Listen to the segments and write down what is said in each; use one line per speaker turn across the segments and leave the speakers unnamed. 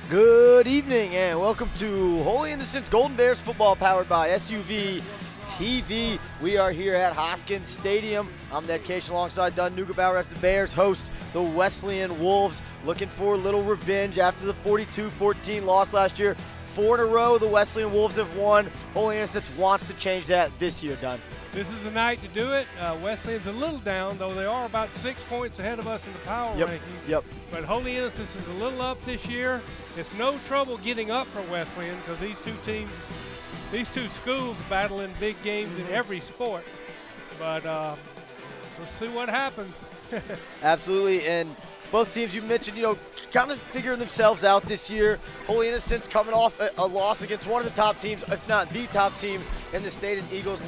Good evening and welcome to Holy Innocents Golden Bears football powered by SUV TV. We are here at Hoskins Stadium. I'm Ned Cage alongside Dunn Neugebauer as the Bears host the Wesleyan Wolves, looking for a little revenge after the 42-14 loss last year. 4 in a row the Wesleyan Wolves have won. Holy Innocents wants to change that this year, Dunn.
This is the night to do it. Wesleyan's a little down, though they are about 6 points ahead of us in the power rankings.
Yep.
But Holy Innocents is a little up this year. It's no trouble getting up for Wesleyan because these two schools battle in big games in every sport. But we'll see what happens.
Absolutely, and both teams you mentioned, kind of figuring themselves out this year. Holy Innocents coming off a loss against one of the top teams, if not the top team in the state, in Eagles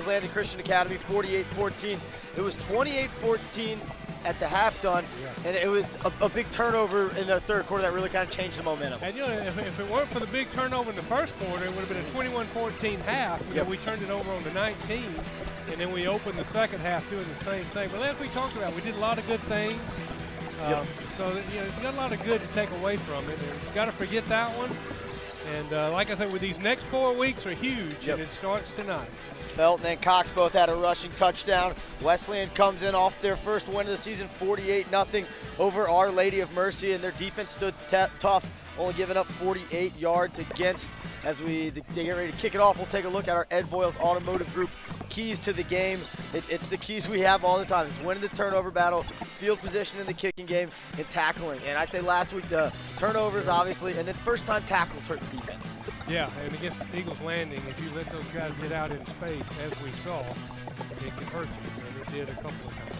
Landing Christian Academy, 48-14. It was 28-14 at the half done, and it was a big turnover in the third quarter that really kind of changed the momentum.
And if it weren't for the big turnover in the first quarter, it would have been a 21-14 half. We turned it over on the 19, and then we opened the second half doing the same thing. But as we talked about, we did a lot of good things. So you got a lot of good to take away from it, and you got to forget that one. And like I said, with these next 4 weeks are huge, and it starts tonight.
Felton and Cox both had a rushing touchdown. Wesleyan comes in off their first win of the season, 48-0 over Our Lady of Mercy, and their defense stood tough, only giving up 48 yards against. As they get ready to kick it off, we'll take a look at our Ed Boyles Automotive Group keys to the game. It's the keys we have all the time. It's winning the turnover battle, field position in the kicking game, and tackling. And I'd say last week the turnovers, obviously, and then first-time tackles hurt the defense.
Yeah, and against Eagles Landing, if you let those guys get out in space, as we saw, it can hurt you, and it did a couple of times.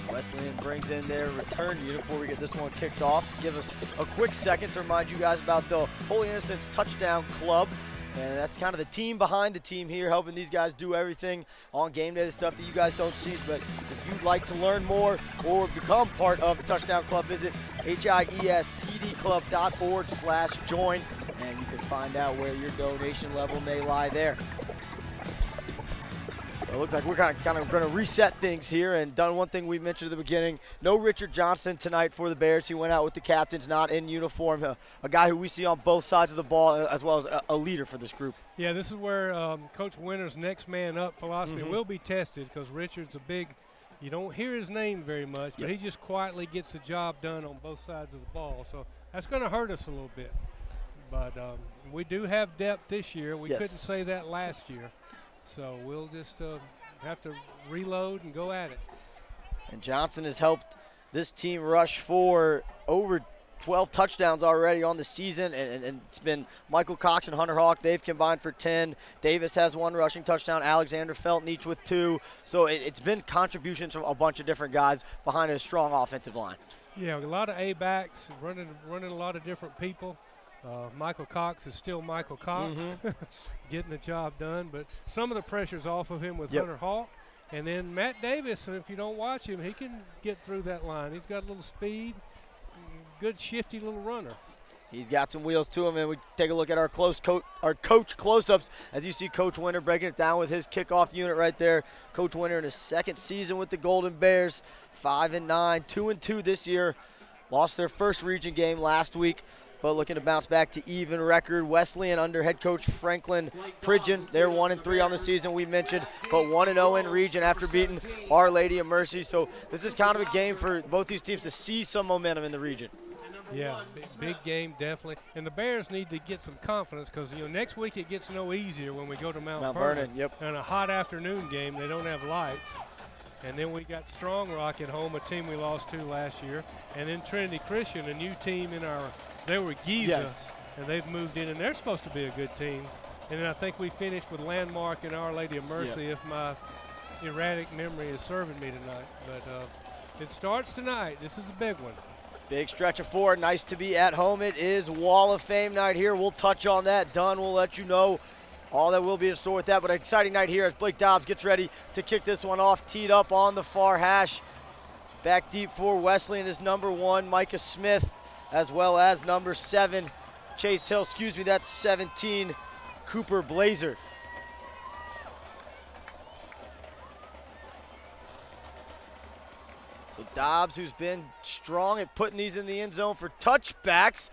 Wesleyan brings in their return unit before we get this one kicked off. Give us a quick second to remind you guys about the Holy Innocents Touchdown Club. And that's kind of the team behind the team here, helping these guys do everything on game day, the stuff that you guys don't see. But if you'd like to learn more or become part of the Touchdown Club, visit hiestdclub.org/join, and you can find out where your donation level may lie there. So it looks like we're kind of going to reset things here, and done one thing we mentioned at the beginning. No Richard Johnson tonight for the Bears. He went out with the captains, not in uniform. A guy who we see on both sides of the ball, as well as a leader for this group.
Yeah, this is where Coach Winter's next man up philosophy will be tested, because Richard's a big, you don't hear his name very much, but he just quietly gets the job done on both sides of the ball. So that's going to hurt us a little bit. But we do have depth this year. We couldn't say that last year. So we'll just have to reload and go at it.
And Johnson has helped this team rush for over 12 touchdowns already on the season, and it's been Michael Cox and Hunter Hawk. They've combined for 10. Davis has 1 rushing touchdown. Alexander Felton each with 2. So it's been contributions from a bunch of different guys behind a strong offensive line.
Yeah, a lot of A-backs, running a lot of different people. Michael Cox is still Michael Cox, getting the job done, but some of the pressure's off of him with Hunter Hawk. And then Matt Davis, if you don't watch him, he can get through that line. He's got a little speed, good shifty little runner.
He's got some wheels to him, and we take a look at our coach close-ups as you see Coach Winter breaking it down with his kickoff unit right there. Coach Winter in his second season with the Golden Bears, 5-9, 2-2 this year. Lost their first region game last week, but looking to bounce back to even record. Wesleyan under head coach Franklin Pridgeon. They're 1-3 on the season, we mentioned, but 1-0 in region after beating Our Lady of Mercy. So this is kind of a game for both these teams to see some momentum in the region.
Yeah, big game, definitely. And the Bears need to get some confidence, because next week it gets no easier when we go to Mount Vernon. And a hot afternoon game, they don't have lights. And then we got Strong Rock at home, a team we lost to last year. And then Trinity Christian, a new team in our – they were Giza, and they've moved in, and they're supposed to be a good team. And then I think we finished with Landmark and Our Lady of Mercy, if my erratic memory is serving me tonight. But it starts tonight. This is a big one.
Big stretch of 4. Nice to be at home. It is Wall of Fame night here. We'll touch on that. Dunn will let you know all that will be in store with that. But an exciting night here as Blake Dobbs gets ready to kick this one off. Teed up on the far hash. Back deep for Wesleyan is number 1, Micah Smith, as well as number 7, Chase Hill. That's 17, Cooper Blazer. So Dobbs, who's been strong at putting these in the end zone for touchbacks,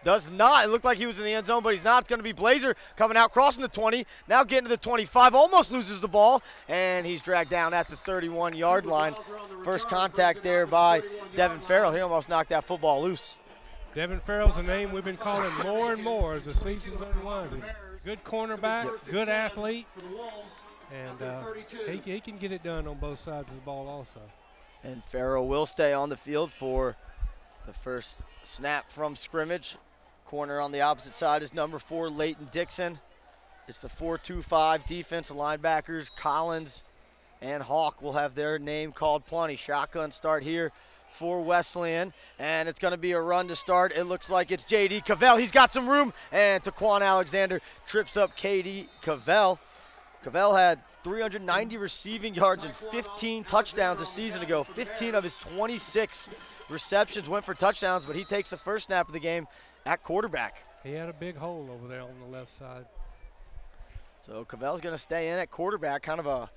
Does not. It looked like he was in the end zone, but he's not. It's going to be Blazer coming out, crossing the 20, now getting to the 25, almost loses the ball, and he's dragged down at the 31-yard line. First contact there by Devin Farrell. He almost knocked that football loose.
Devin Farrell's a name we've been calling more and more as the season's unwinding. Good cornerback, good athlete, and he can get it done on both sides of the ball also.
And Farrell will stay on the field for the first snap from scrimmage. Corner on the opposite side is number 4, Leighton Dixon. It's the 4-2-5 defensive linebackers. Collins and Hawk will have their name called plenty. Shotgun start here for Wesleyan, and it's going to be a run to start. It looks like it's J.D. Cavell. He's got some room, and Taquan Alexander trips up K.D. Cavell. Cavell had 390 receiving yards and 15 touchdowns a season ago. 15 of his 26 receptions went for touchdowns, but he takes the first snap of the game at quarterback.
He had a big hole over there on the left side.
So Cavell's going to stay in at quarterback, kind of a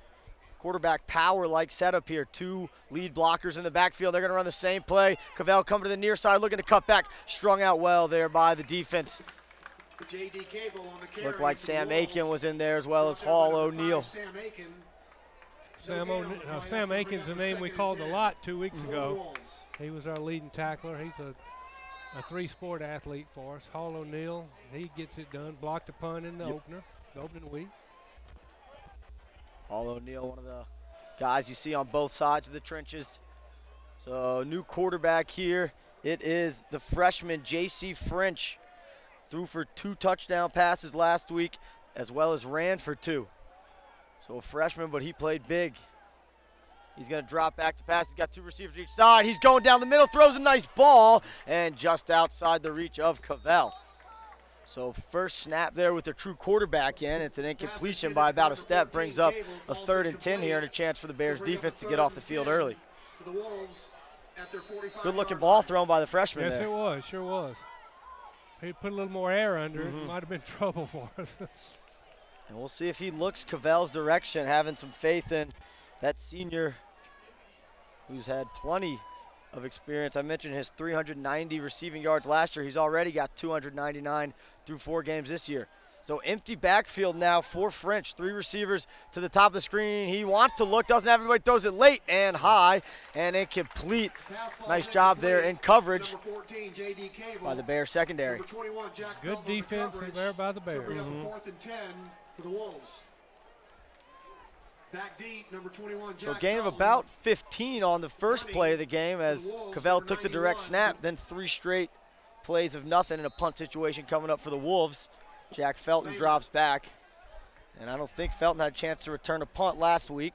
quarterback power-like setup here. 2 lead blockers in the backfield. They're going to run the same play. Cavell coming to the near side, looking to cut back. Strung out well there by the defense. Looked like Sam Aiken was in there as well as Hall O'Neal.
Sam Aiken's a name we called a lot 2 weeks ago. He was our leading tackler. He's a 3-sport athlete for us. Hall O'Neal, he gets it done. Blocked a punt in the opener, the opening week.
Hall O'Neal, one of the guys you see on both sides of the trenches. So new quarterback here. It is the freshman J.C. French. Threw for 2 touchdown passes last week, as well as ran for 2. So a freshman, but he played big. He's going to drop back to pass. He's got 2 receivers each side. He's going down the middle, throws a nice ball, and just outside the reach of Cavell. So first snap there with a true quarterback in. It's an incompletion by about a step. Brings up a 3rd and 10 here and a chance for the Bears defense to get off the field early. Good looking ball thrown by the freshman there.
Yes, it was. Sure was. He put a little more air under it. Might have been trouble for us.
And we'll see if he looks Cavell's direction, having some faith in that senior who's had plenty of experience. I mentioned his 390 receiving yards last year. He's already got 299 through 4 games this year. So empty backfield now for French. 3 receivers to the top of the screen. He wants to look, doesn't have anybody, throws it late and high and incomplete. Nice job there in coverage by the Bears secondary.
Good defense there by the Bears.
4th and 10 for the Wolves. Back deep, number 21,
so gain of about 15 on the first play of the game as Cavell took the direct snap, then 3 straight plays of nothing in a punt situation coming up for the Wolves. Jack Felton drops back, and I don't think Felton had a chance to return a punt last week.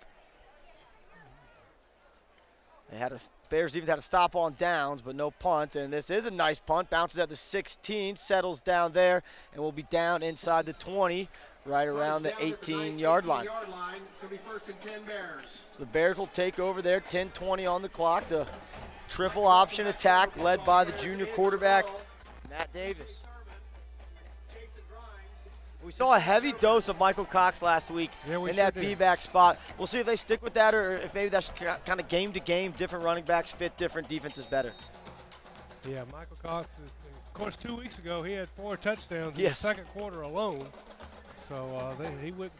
Bears even had to stop on downs, but no punt, and this is a nice punt. Bounces at the 16, settles down there, and will be down inside the 20. Right around the 18-yard line. So the Bears will take over there, 10:20 on the clock. The triple option attack led by the junior quarterback, Matt Davis. We saw a heavy dose of Michael Cox last week in that B-back spot. We'll see if they stick with that or if maybe that's kind of game-to-game, different running backs fit different defenses better.
Yeah, Michael Cox, of course, 2 weeks ago he had 4 touchdowns in the second quarter alone. So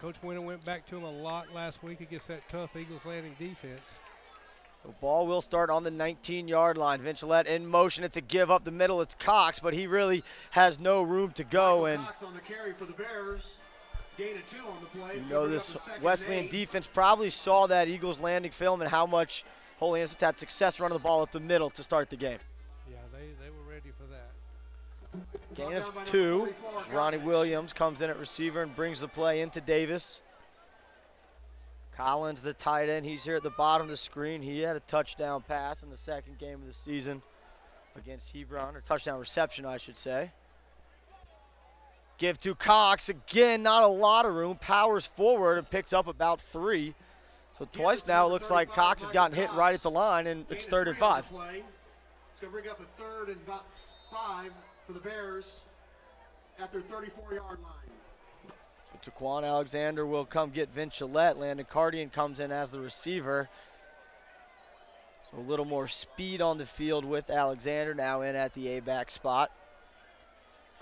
Coach Winter went back to him a lot last week against that tough Eagles Landing defense.
So ball will start on the 19-yard line. Vincillette in motion. It's a give up the middle. It's Cox, but he really has no room to go. And
Cox on the carry for the Bears. Gain of 2 on the play.
You know this Wesleyan defense probably saw that Eagles Landing film and how much Holy Innocents had success running the ball up the middle to start the game.
Yeah, they were ready for that.
Gain of 2. Ronnie Williams comes in at receiver and brings the play into Davis. Collins, the tight end, he's here at the bottom of the screen. He had a touchdown pass in the second game of the season against Hebron, or touchdown reception, I should say. Give to Cox. Again, not a lot of room. Powers forward and picks up about 3. So twice now it looks like Cox has gotten hit right at the line, and it's 3rd and 5.
It's going to bring up a 3rd and about 5 for the Bears at their 34-yard line.
So Taquan Alexander will come get Vincillette. Landon Cardian comes in as the receiver. So a little more speed on the field with Alexander now in at the A-back spot.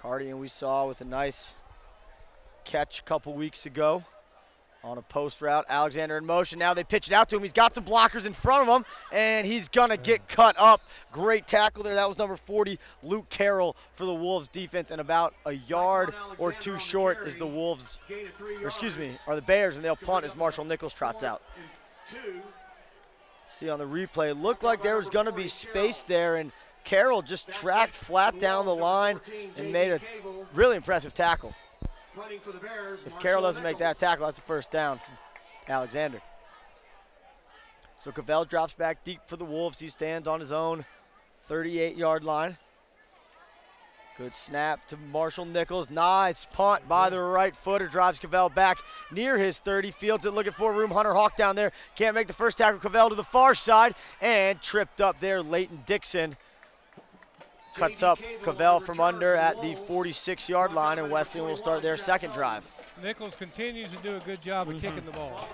Cardian we saw with a nice catch a couple weeks ago on a post route. Alexander in motion. Now they pitch it out to him. He's got some blockers in front of him, and he's going to get cut up. Great tackle there. That was number 40, Luke Carroll, for the Wolves defense, and about a yard or two short is the Wolves, or excuse me, are the Bears, and they'll punt as Marshall Nichols trots out. See on the replay, it looked like there was going to be space there, and Carroll just tracked flat down the line and made a really impressive tackle. If Carroll doesn't make that tackle, that's a first down for Alexander. So Cavell drops back deep for the Wolves. He stands on his own 38-yard line. Good snap to Marshall Nichols. Nice punt by the right footer. Drives Cavell back near his 30. Fields it looking for room. Hunter Hawk down there. Can't make the first tackle. Cavell to the far side and tripped up there. Leighton Dixon cuts up Cavell from under at the 46-yard line, and Wesleyan will start their second drive.
Nichols continues to do a good job of kicking the ball.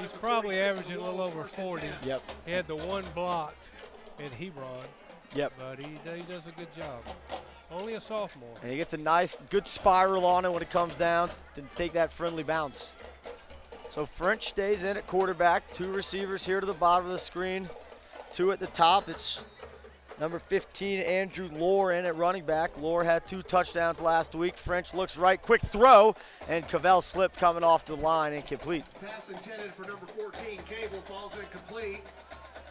He's probably averaging a little over 40.
Yep.
He had the one blocked at Hebron.
Yep.
But he does a good job. Only a sophomore.
And he gets a nice, good spiral on it when it comes down to take that friendly bounce. So French stays in at quarterback. Two receivers here to the bottom of the screen. Two at the top. It's number 15, Andrew Lohr, in at running back. Lohr had 2 touchdowns last week. French looks right, quick throw, and Cavell slipped coming off the line, incomplete.
Pass intended for number 14, Cable, falls incomplete.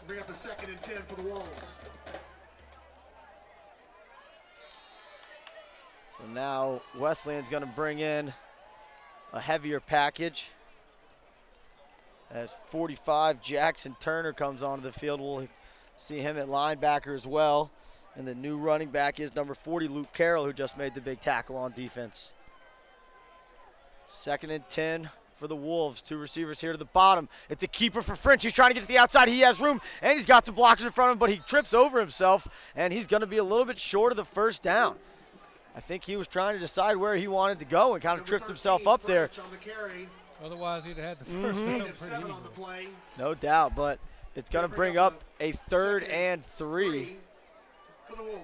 Bring up a 2nd and 10 for the Wolves.
So now Wesleyan's going to bring in a heavier package. As 45, Jackson Turner comes onto the field. We'll see him at linebacker as well. And the new running back is number 40, Luke Carroll, who just made the big tackle on defense. 2nd and 10 for the Wolves. 2 receivers here to the bottom. It's a keeper for French. He's trying to get to the outside. He has room, and he's got some blockers in front of him, but he trips over himself, and he's going to be a little bit short of the first down. I think he was trying to decide where he wanted to go and kind of tripped himself up there.
Otherwise, he'd have had the first down pretty easily.
No doubt, but it's going to bring up a 3rd and 3.
For the Wolves.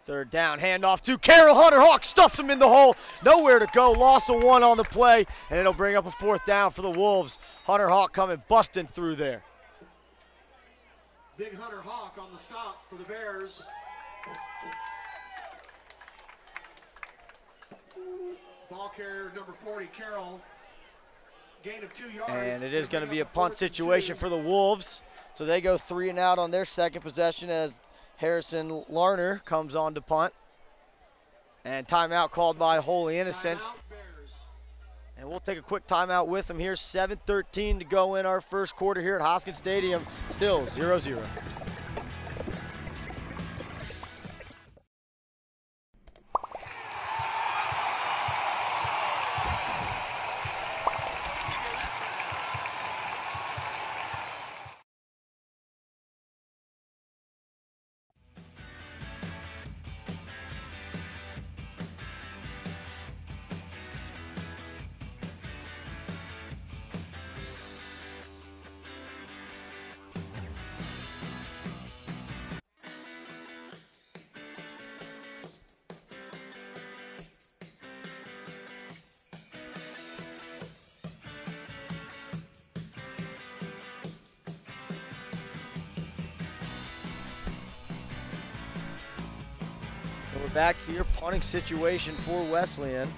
Third down, handoff to Carroll. Hunter Hawk stuffs him in the hole. Nowhere to go. Loss of 1 on the play, and it'll bring up a 4th down for the Wolves. Hunter Hawk coming busting through there.
Big Hunter Hawk on the stop for the Bears. Ball carrier number 40, Carroll. Gain of 2 yards.
And it is going to be a punt situation for the Wolves. So they go 3 and out on their second possession as Harrison Larner comes on to punt. And timeout called by Holy Innocents. And we'll take a quick timeout with them here. 7:13 to go in our first quarter here at Hoskins Stadium. Still 0-0. We're back here, punting situation for Wesleyan.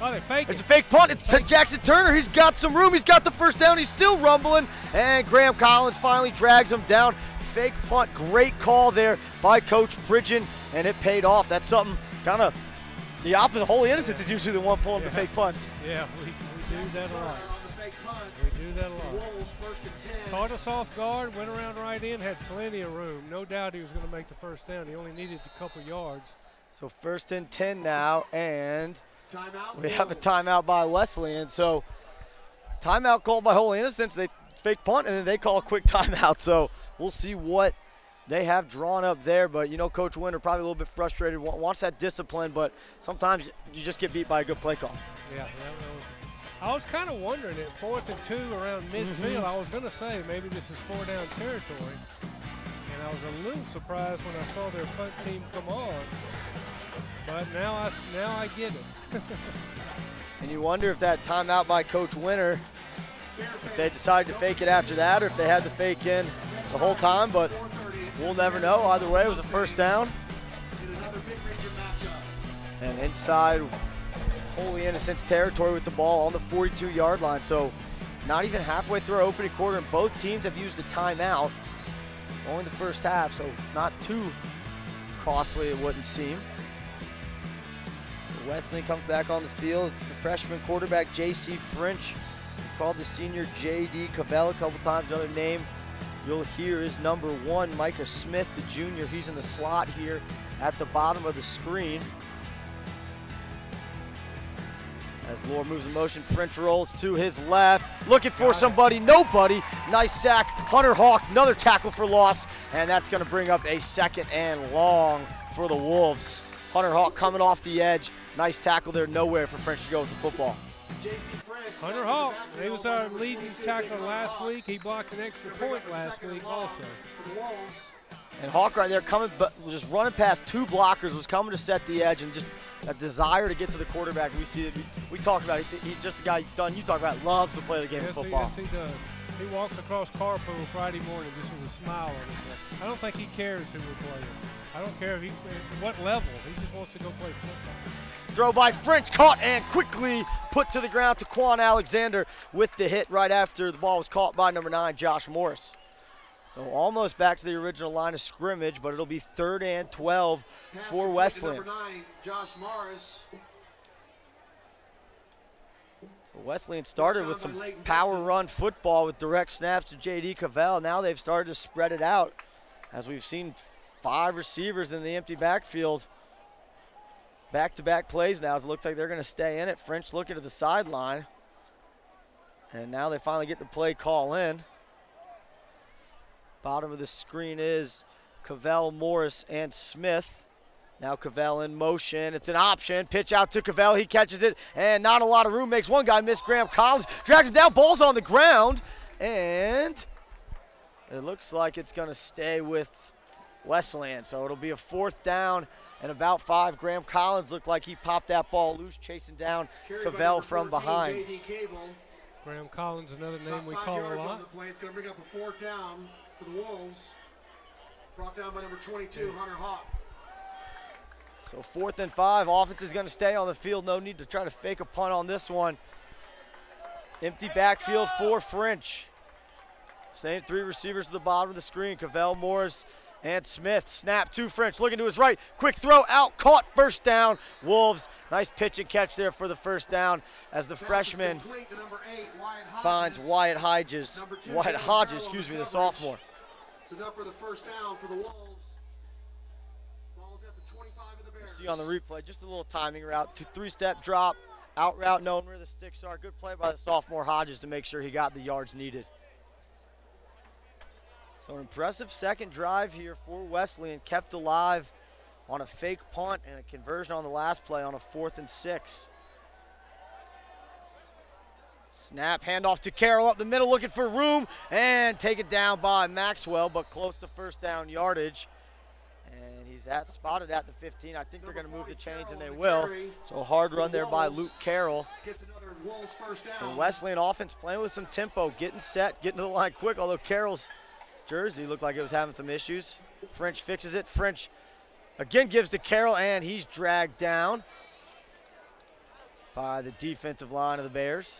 Oh, they fake it.
It's a fake punt. It's Jackson Turner. He's got some room. He's got the first down. He's still rumbling. And Graham Collins finally drags him down. Fake punt. Great call there by Coach Pridgeon, and it paid off. That's something kind of the opposite. Holy Innocents is usually the one pulling the fake punts.
Yeah, we do that a lot. We do that a lot. Caught us off guard, went around right in, had plenty of room. No doubt he was going to make the first down. He only needed a couple yards.
So 1st and 10 now, and we have a timeout by Wesleyan. So timeout called by Holy Innocents. They fake punt, and then they call a quick timeout. So we'll see what they have drawn up there. But, you know, Coach Winter probably a little bit frustrated, wants that discipline, but sometimes you just get beat by a good play call.
Yeah, I was kind of wondering at 4th and 2 around midfield. I was going to say maybe this is 4-down territory. And I was a little surprised when I saw their punt team come on. But now I get it.
And you wonder if that timeout by Coach Winter, if they decided to fake it after that or if they had to fake in the whole time, but we'll never know. Either way, it was a first down. And inside Holy Innocents territory with the ball on the 42-yard line. So not even halfway through our opening quarter, and both teams have used a timeout. Only the first half, so not too costly, it wouldn't seem. So Wesleyan comes back on the field. It's the freshman quarterback, J.C. French. We've called the senior J.D. Cavell a couple times. Another name you'll hear is number 1, Micah Smith, the junior. He's in the slot here at the bottom of the screen. As Lohr moves in motion, French rolls to his left, looking for somebody, nobody. Nice sack, Hunter Hawk, another tackle for loss, and that's gonna bring up a 2nd and long for the Wolves. Hunter Hawk coming off the edge, nice tackle there, nowhere for French to go with the football.
Hunter Hawk, he was our leading tackler last week. He blocked an extra point last week also.
And Hawk right there coming, but just running past 2 blockers, was coming to set the edge, and just a desire to get to the quarterback. We see it. We talked about it. He's just a guy, Dunn, you talk about, loves to play the game of football.
Yes, he does. He walks across Carpool Friday morning just with a smile on his face. I don't think he cares who we're playing. I don't care what level. He just wants to go play football.
Throw by French, caught and quickly put to the ground to Quan Alexander with the hit right after the ball was caught by number 9, Josh Morris. So almost back to the original line of scrimmage, but it'll be 3rd and 12 for Wesleyan.
Number 9, Josh Morris.
So Wesleyan started with some power run football with direct snaps to J.D. Cavell. Now they've started to spread it out, as we've seen 5 receivers in the empty backfield. Back-to-back plays now. It looks like they're going to stay in it. French looking to the sideline. And now they finally get the play call in. Bottom of the screen is Cavell, Morris, and Smith. Now Cavell in motion. It's an option. Pitch out to Cavell. He catches it, and not a lot of room. Makes one guy miss. Graham Collins drags him down. Ball's on the ground, and it looks like it's going to stay with Wesleyan. So it'll be a 4th down and about 5. Graham Collins looked like he popped that ball loose, chasing down Cavell from behind.
Graham Collins, another name we call a lot.
It's going to bring up a 4th down for the Wolves. Brought down by number 22, Hunter Hawk.
So 4th and 5. Offense is going to stay on the field. No need to try to fake a punt on this one. Empty backfield for French. Same 3 receivers at the bottom of the screen. Cavell, Morris, and Smith. Snap to French, looking to his right. Quick throw out, caught, 1st down. Wolves, nice pitch and catch there for the 1st down as the freshman finds Wyatt Hodges, the sophomore.
It's enough for the 1st down for the Wolves. Ball's at the 25 of the Bears.
See on the replay, just a little timing route, 3-step drop, out route, knowing where the sticks are. Good play by the sophomore Hodges to make sure he got the yards needed. So an impressive 2nd drive here for Wesleyan, kept alive on a fake punt and a conversion on the last play on a 4th and 6. Snap, handoff to Carroll up the middle, looking for room, and taken down by Maxwell, but close to 1st down yardage. And he's spotted at the 15. I think they're going to move the chains, and they will. So a hard run there by Luke Carroll. The Wesleyan offense playing with some tempo, getting set, getting to the line quick, although Carroll's jersey looked like it was having some issues. French fixes it. French again gives to Carroll, and he's dragged down by the defensive line of the Bears.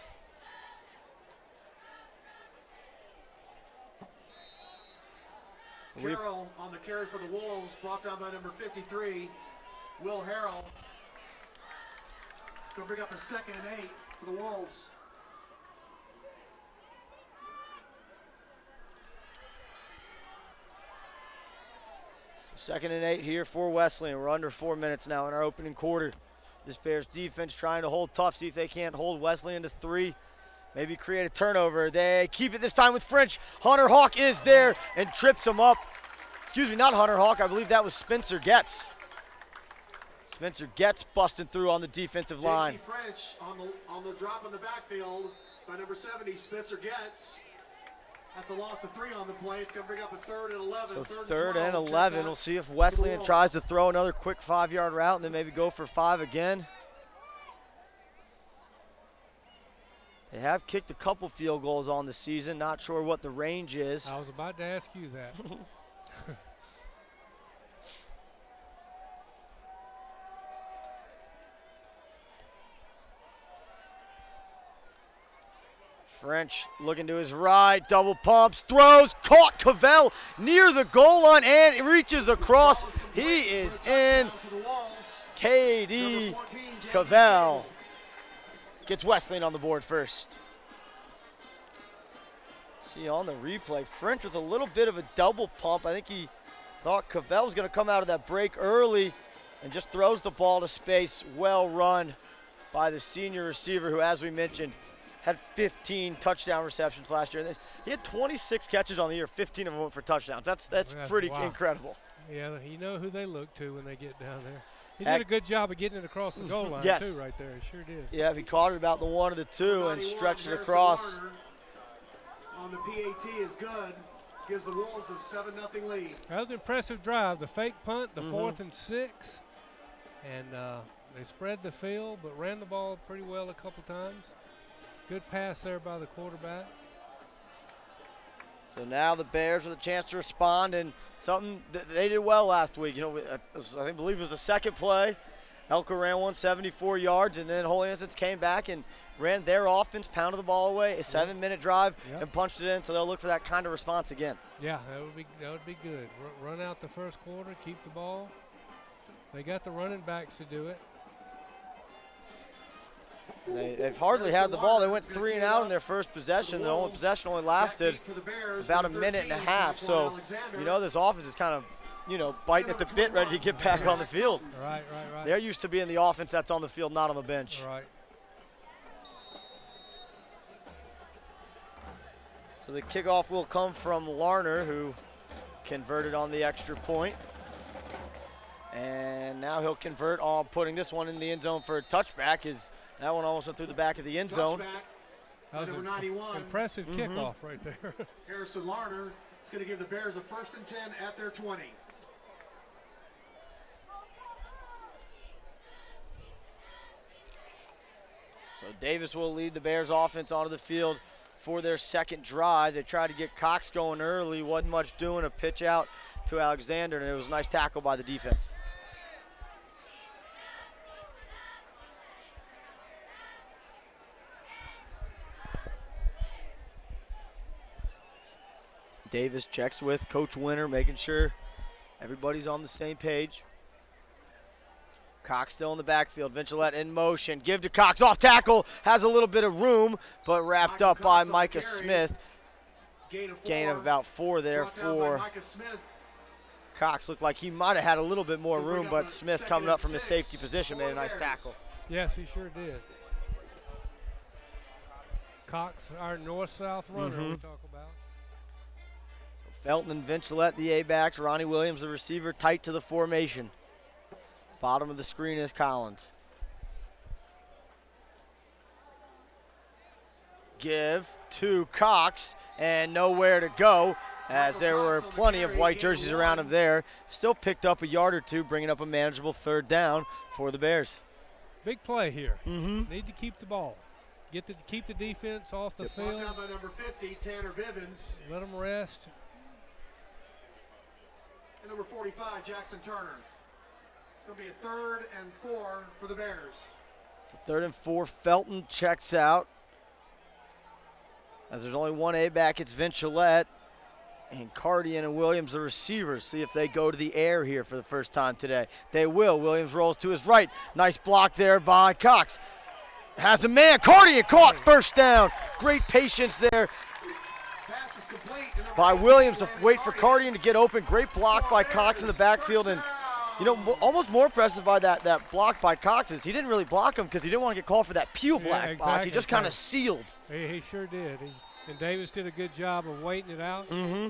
So Carroll on the carry for the Wolves, brought down by number 53, Will Harrell. Going to bring up a 2nd and 8 for the Wolves.
So 2nd and 8 here for Wesleyan. We're under 4 minutes now in our opening quarter. This Bears defense trying to hold tough, see if they can't hold Wesleyan to 3. Maybe create a turnover. They keep it this time with French. Hunter Hawk is there and trips him up. Excuse me, not Hunter Hawk. I believe that was Spencer Getz. Spencer gets busting through on the defensive line.
French on the drop in the backfield by number 70, Spencer Getz. That's a loss of 3 on the play. It's going to bring up a 3rd and 11.
So third and 11. We'll see if Wesleyan tries to throw another quick 5-yard route and then maybe go for 5 again. They have kicked a couple field goals on the season. Not sure what the range is.
I was about to ask you that.
French looking to his right, double pumps, throws, caught Cavell near the goal line and reaches across. He is in. KD Cavell gets Wesleyan on the board first. See on the replay, French with a little bit of a double pump. I think he thought Cavell was going to come out of that break early and just throws the ball to space. Well run by the senior receiver who, as we mentioned, had 15 touchdown receptions last year. He had 26 catches on the year, 15 of them went for touchdowns. That's pretty incredible.
Yeah, you know who they look to when they get down there. He did a good job of getting it across the goal line, too, right there. He sure did.
Yeah, he caught it about the 1 or the 2 and stretched it across.
On the PAT is good. Gives the Wolves a 7-0 lead.
That was an impressive drive. The fake punt, the 4th and 6. And they spread the field but ran the ball pretty well a couple times. Good pass there by the quarterback.
So now the Bears with a chance to respond, and something that they did well last week. You know, I believe it was the second play. Elko ran 174 yards, and then Holy Innocents came back and ran their offense, pounded the ball away, a 7-minute drive, and punched it in. So they'll look for that kind of response again.
Yeah, that would be good. Run out the first quarter, keep the ball. They got the running backs to do it.
They've hardly had the ball. They went 3 and out in their first possession. The only possession only lasted about a minute and a half. So, you know, this offense is kind of, you know, biting at the bit, ready to get back on the field.
Right.
They're used to being the offense that's on the field, not on the bench.
Right.
So the kickoff will come from Larner, who converted on the extra point. And now he'll convert on putting this one in the end zone for a touchback. That one almost went through the back of the end zone.
That was an impressive kickoff right there.
Harrison Larner is going to give the Bears a 1st and 10 at their 20.
So Davis will lead the Bears offense onto the field for their second drive. They tried to get Cox going early, wasn't much doing, a pitch out to Alexander, and it was a nice tackle by the defense. Davis checks with Coach Winter, making sure everybody's on the same page. Cox still in the backfield. Vincilette in motion. Give to Cox. Off tackle. Has a little bit of room, but wrapped up by Micah Smith. Gain of about 4 there for Cox. Looked like he might have had a little bit more room, but Smith coming up from his safety position made a nice tackle.
Yes, he sure did. Cox, our north-south runner we talk about.
Felton and Vincilette, the A-backs. Ronnie Williams, the receiver, tight to the formation. Bottom of the screen is Collins. Give to Cox, and nowhere to go, as there were plenty of white jerseys around him there. Still picked up a yard or 2, bringing up a manageable 3rd down for the Bears.
Big play here. Need to keep the ball. Keep the defense off the field.
Down by number 50, Tanner Bivens.
Let them rest.
And number 45, Jackson Turner. It'll be a 3rd and 4 for the Bears.
So 3rd and 4, Felton checks out. As there's only one A-back, it's Vincilette. And Cardian and Williams, the receivers, see if they go to the air here for the first time today. They will. Williams rolls to his right. Nice block there by Cox. Has a man. Cardian caught, 1st down. Great patience there by Williams to wait for Cardian to get open. Great block by Cox in the backfield. And, you know, almost more impressive by that block by Cox is he didn't really block him because he didn't want to get called for that peel black block. He just kind of sealed.
He sure did. And Davis did a good job of waiting it out.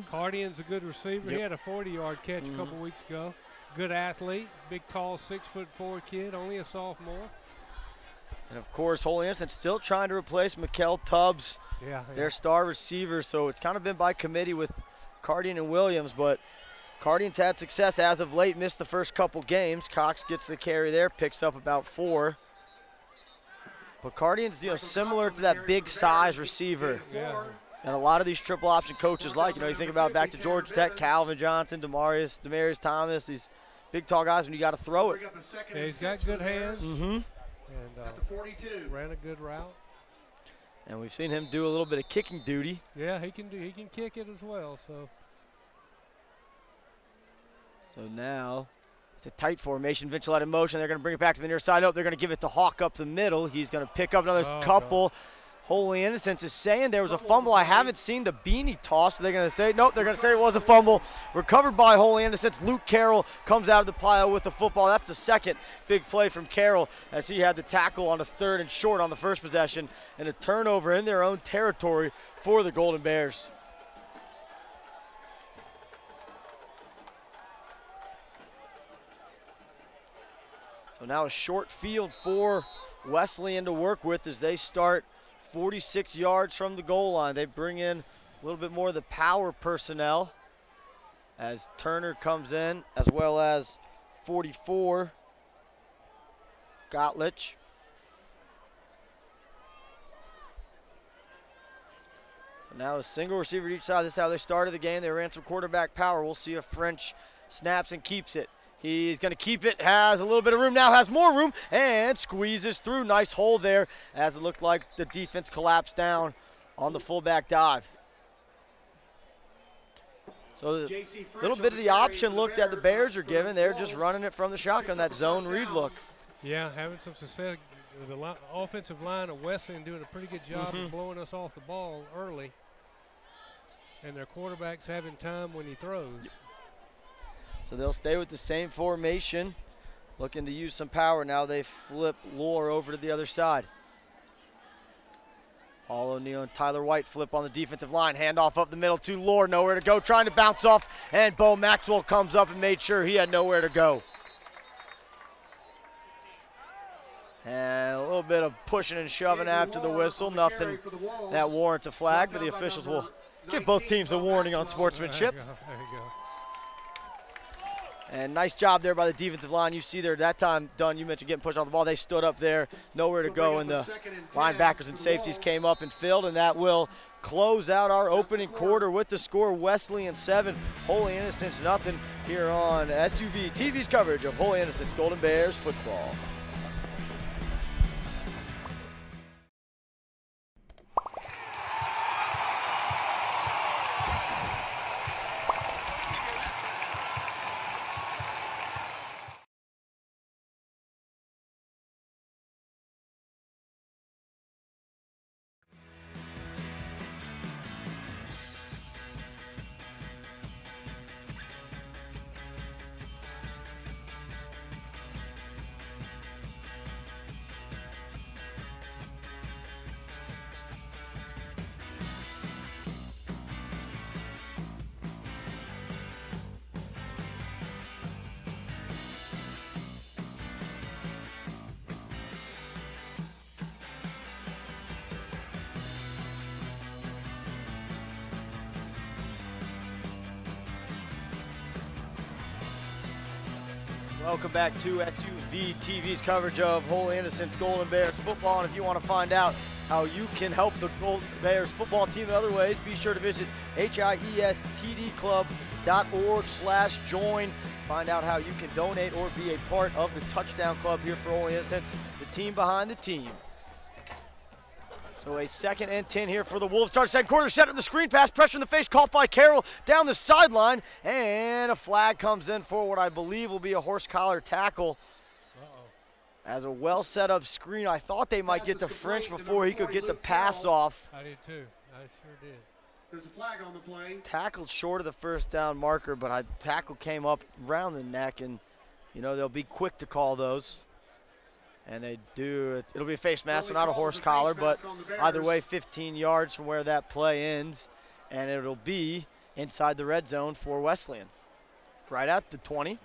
Cardian's a good receiver. He had a 40-yard catch a couple weeks ago. good athlete, big, tall, 6'4" kid, only a sophomore.
And of course, Holy Innocents still trying to replace Mikkel Tubbs, their star receiver. So it's kind of been by committee with Cardian and Williams, but Cardian's had success as of late, missed the first couple games. Cox gets the carry there, picks up about 4. But Cardian's, similar to that big size receiver.
Yeah.
And a lot of these triple option coaches like, you think about back to Georgia Tech, Calvin Johnson, Demarius Thomas, these big tall guys when you got to throw it.
Yeah, he's got good hands.
Mm-hmm.
And ran a good route.
And we've seen him do a little bit of kicking duty.
Yeah, he can kick it as well.
So now it's a tight formation. Vinchellette in motion. They're going to bring it back to the near side. Oh, they're going to give it to Hawk up the middle. He's going to pick up another couple. God. Holy Innocents is saying there was a fumble. I haven't seen the beanie toss. So they're going to say, nope, they're going to say it was a fumble. Recovered by Holy Innocents. Luke Carroll comes out of the pile with the football. That's the second big play from Carroll as he had the tackle on the 3rd and short on the first possession. And a turnover in their own territory for the Golden Bears. So now a short field for Wesleyan to work with as they start 46 yards from the goal line. They bring in a little bit more of the power personnel as Turner comes in, as well as 44, Gottlich. So now a single receiver to each side. This is how they started the game. They ran some quarterback power. We'll see if French snaps and keeps it. He's going to keep it, has a little bit of room now, has more room, and squeezes through. Nice hole there as it looked like the defense collapsed down on the fullback dive. So a little bit of the option look that the Bears are given. They're just running it from the shotgun, that zone read look.
Yeah, having some success. The offensive line of Wesleyan doing a pretty good job of blowing us off the ball early. And their quarterback's having time when he throws.
So they'll stay with the same formation, looking to use some power. Now they flip Lohr over to the other side. Paul O'Neill and Tyler White flip on the defensive line. Handoff up the middle to Lohr, nowhere to go. Trying to bounce off, and Bo Maxwell comes up and made sure he had nowhere to go. And a little bit of pushing and shoving after the whistle. Nothing that warrants a flag, but the officials will give both teams a warning on sportsmanship.
There you go.
And nice job there by the defensive line. You see there that time, Dunn, you mentioned getting pushed off the ball. They stood up there, nowhere to go, and the linebackers and safeties came up and filled, and that will close out our opening quarter with the score Wesleyan 7, Holy Innocents nothing here on SUV TV's coverage of Holy Innocents Golden Bears football. Welcome back to SUV TV's coverage of Holy Innocents Golden Bears football. And if you want to find out how you can help the Golden Bears football team in other ways, be sure to visit hiestdclub.org/join. Find out how you can donate or be a part of the Touchdown Club here for Holy Innocents, the team behind the team. So a 2nd and 10 here for the Wolves. Start second quarter, set up the screen pass, pressure in the face, caught by Carroll down the sideline, and a flag comes in for what I believe will be a horse collar tackle. As a well set up screen, I thought they might get to French before he could get the pass off.
I did too, I sure did.
There's a flag on the play.
Tackled short of the first down marker, but tackle came up around the neck, and they'll be quick to call those. And they do. It'll be a face mask, so not a horse collar, but either way, 15 yards from where that play ends, and it'll be inside the red zone for Wesleyan. Right at the 20.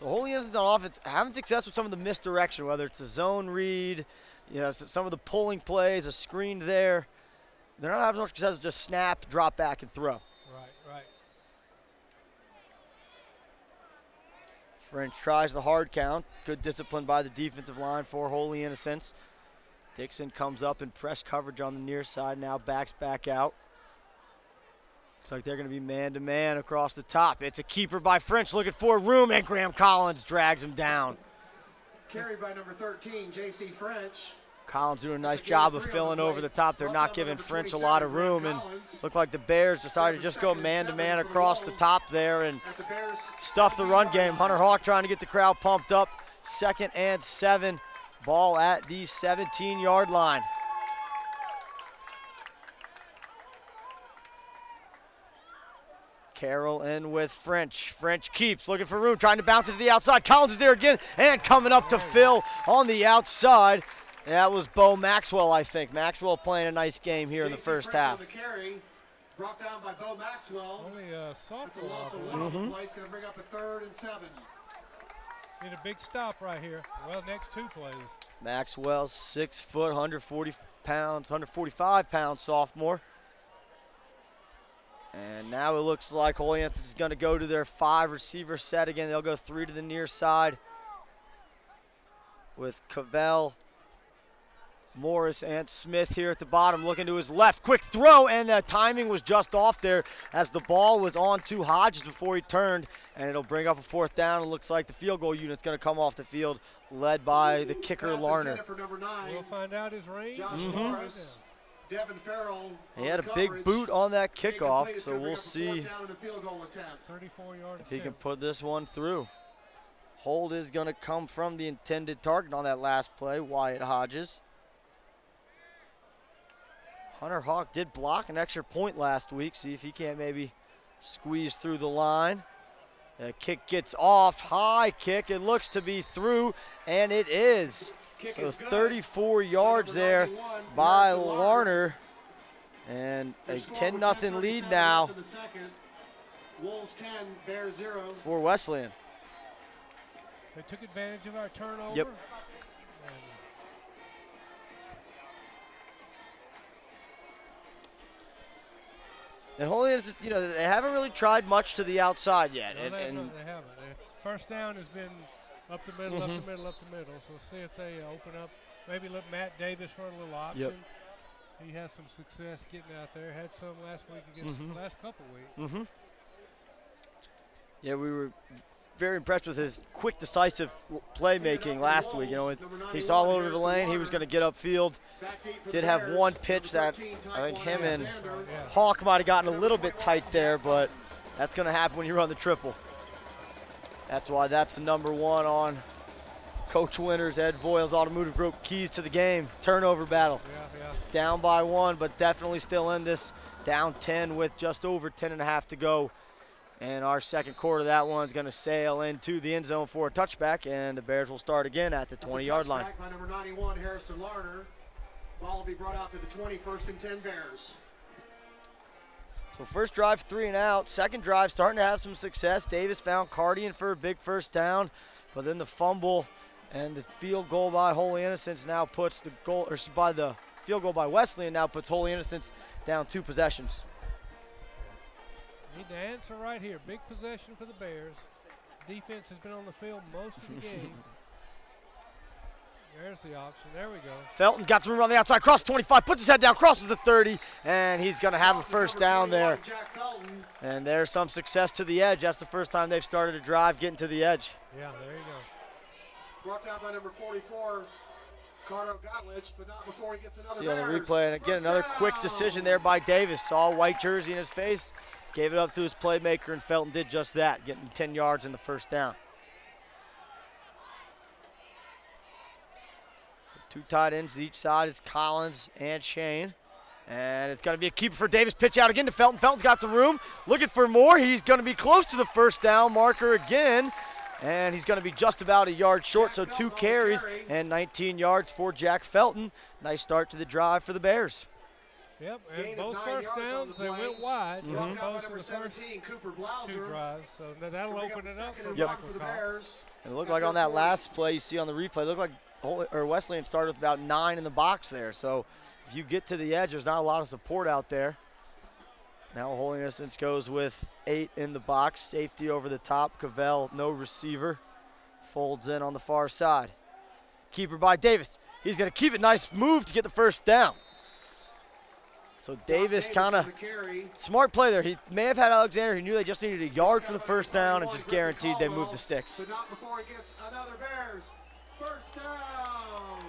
So Holy Innocents on offense having success with some of the misdirection, whether it's the zone read, you know, some of the pulling plays, a screen there. They're not having as much success as just snap, drop back, and throw.
Right.
French tries the hard count. Good discipline by the defensive line for Holy Innocents. Dixon comes up in press coverage on the near side, now backs back out. Looks like they're going to be man-to-man across the top. It's a keeper by French looking for room, and Graham Collins drags him down.
Carried by number 13, J.C. French.
Collins doing a nice job of filling over the top. They're not giving French a lot of room, and looked like the Bears decided to just go man-to-man across the top there and stuff the run game. Hunter Hawk trying to get the crowd pumped up. 2nd and 7. Ball at the 17-yard line. Carroll in with French. French keeps looking for room, trying to bounce it to the outside. Collins is there again, and coming up to fill on the outside. That was Bo Maxwell, I think. Maxwell playing a nice game here in the first half.
The carry, brought down by Bo Maxwell.
Only a sophomore.
That's a loss of 1 on the play. It's going to bring up a 3rd and 7.
Need a big stop right here. Well, next 2 plays.
Maxwell, 6 foot, 140 pounds, 145 pound sophomore. And now it looks like Holy Innocents is going to go to their 5 receiver set again. They'll go 3 to the near side with Cavell, Morris, and Smith here at the bottom looking to his left. Quick throw, and the timing was just off there as the ball was on to Hodges before he turned, and it'll bring up a 4th down. It looks like the field goal unit's going to come off the field, led by the kicker, Larner.
We'll find out his range.
Morris. Devin Farrell.
He had a big boot on that kickoff, so we'll see
34-yard
if he can put this one through. Hold is going to come from the intended target on that last play, Wyatt Hodges. Hunter Hawk did block an extra point last week. See if he can't maybe squeeze through the line. The kick gets off, high kick. It looks to be through, and it is. So 34 yards there by Larner, and a 10-0 lead now for Wesleyan.
They took advantage of our turnover.
Yep. And Holy Innocents, you know, they haven't really tried much to the outside yet.
No, they haven't. First down has been up the middle, up the middle, up the middle. So see if they open up. Maybe let Matt Davis run a little option.
Yep.
He has some success getting out there. Had some last week against the last couple weeks.
Yeah, we were very impressed with his quick, decisive playmaking last week. You know, he saw over the lane. He was going to get upfield. Did have one pitch that I think him and Hawk might have gotten a little bit tight there, but that's going to happen when you run the triple. That's why that's the #1 on Coach Winters, Ed Voiles Automotive Group. Keys to the game, turnover battle. Down by 1, but definitely still in this. Down 10 with just over 10.5 to go. And our second quarter, that one's going to sail into the end zone for a touchback, and the Bears will start again at the 20-yard line.
By number 91, Harrison Larner. Ball will be brought out to the 20, 1st and 10 Bears.
So first drive, 3 and out. Second drive, starting to have some success. Davis found Cardian for a big first down, but then the fumble and the field goal by Holy Innocents now puts the goal, or by the field goal by Wesleyan now puts Holy Innocents down 2 possessions.
Need the answer right here. Big possession for the Bears. Defense has been on the field most of the game. There's the option. There we go.
Felton got some room on the outside, crosses 25, puts his head down, crosses the 30, and he's going to have a first down there. And there's some success to the edge. That's the first time they've started a drive getting to the edge.
Yeah, there you go.
Brought down by number 44, Carter Gottlich, but not before he gets another.
See on the replay, and again, another quick decision there by Davis. Saw a white jersey in his face, gave it up to his playmaker, and Felton did just that, getting 10 yards in the first down. So 2 tight ends each side. It's Collins and Shane. And it's going to be a keeper for Davis. Pitch out again to Felton. Felton's got some room. Looking for more. He's going to be close to the first down marker again. And he's going to be just about a yard short, so 2 carries and 19 yards for Jack Felton. Nice start to the drive for the Bears.
Yep, and both first downs, they went wide.
Brought down by number 17, Cooper Blauser.
2 drives, so that'll open it up for
the Bears.
And it looked like on that last play you see on the replay, it looked like Wesleyan started with about 9 in the box there. So if you get to the edge, there's not a lot of support out there. Now Holy Innocents goes with 8 in the box. Safety over the top. Cavell, no receiver. Folds in on the far side. Keeper by Davis. He's going to keep it. Nice move to get the first down. So Davis kind of smart play there. He may have had Alexander. He knew they just needed a yard for the first down and just guaranteed they moved the sticks.
But not before he gets another Bears first down.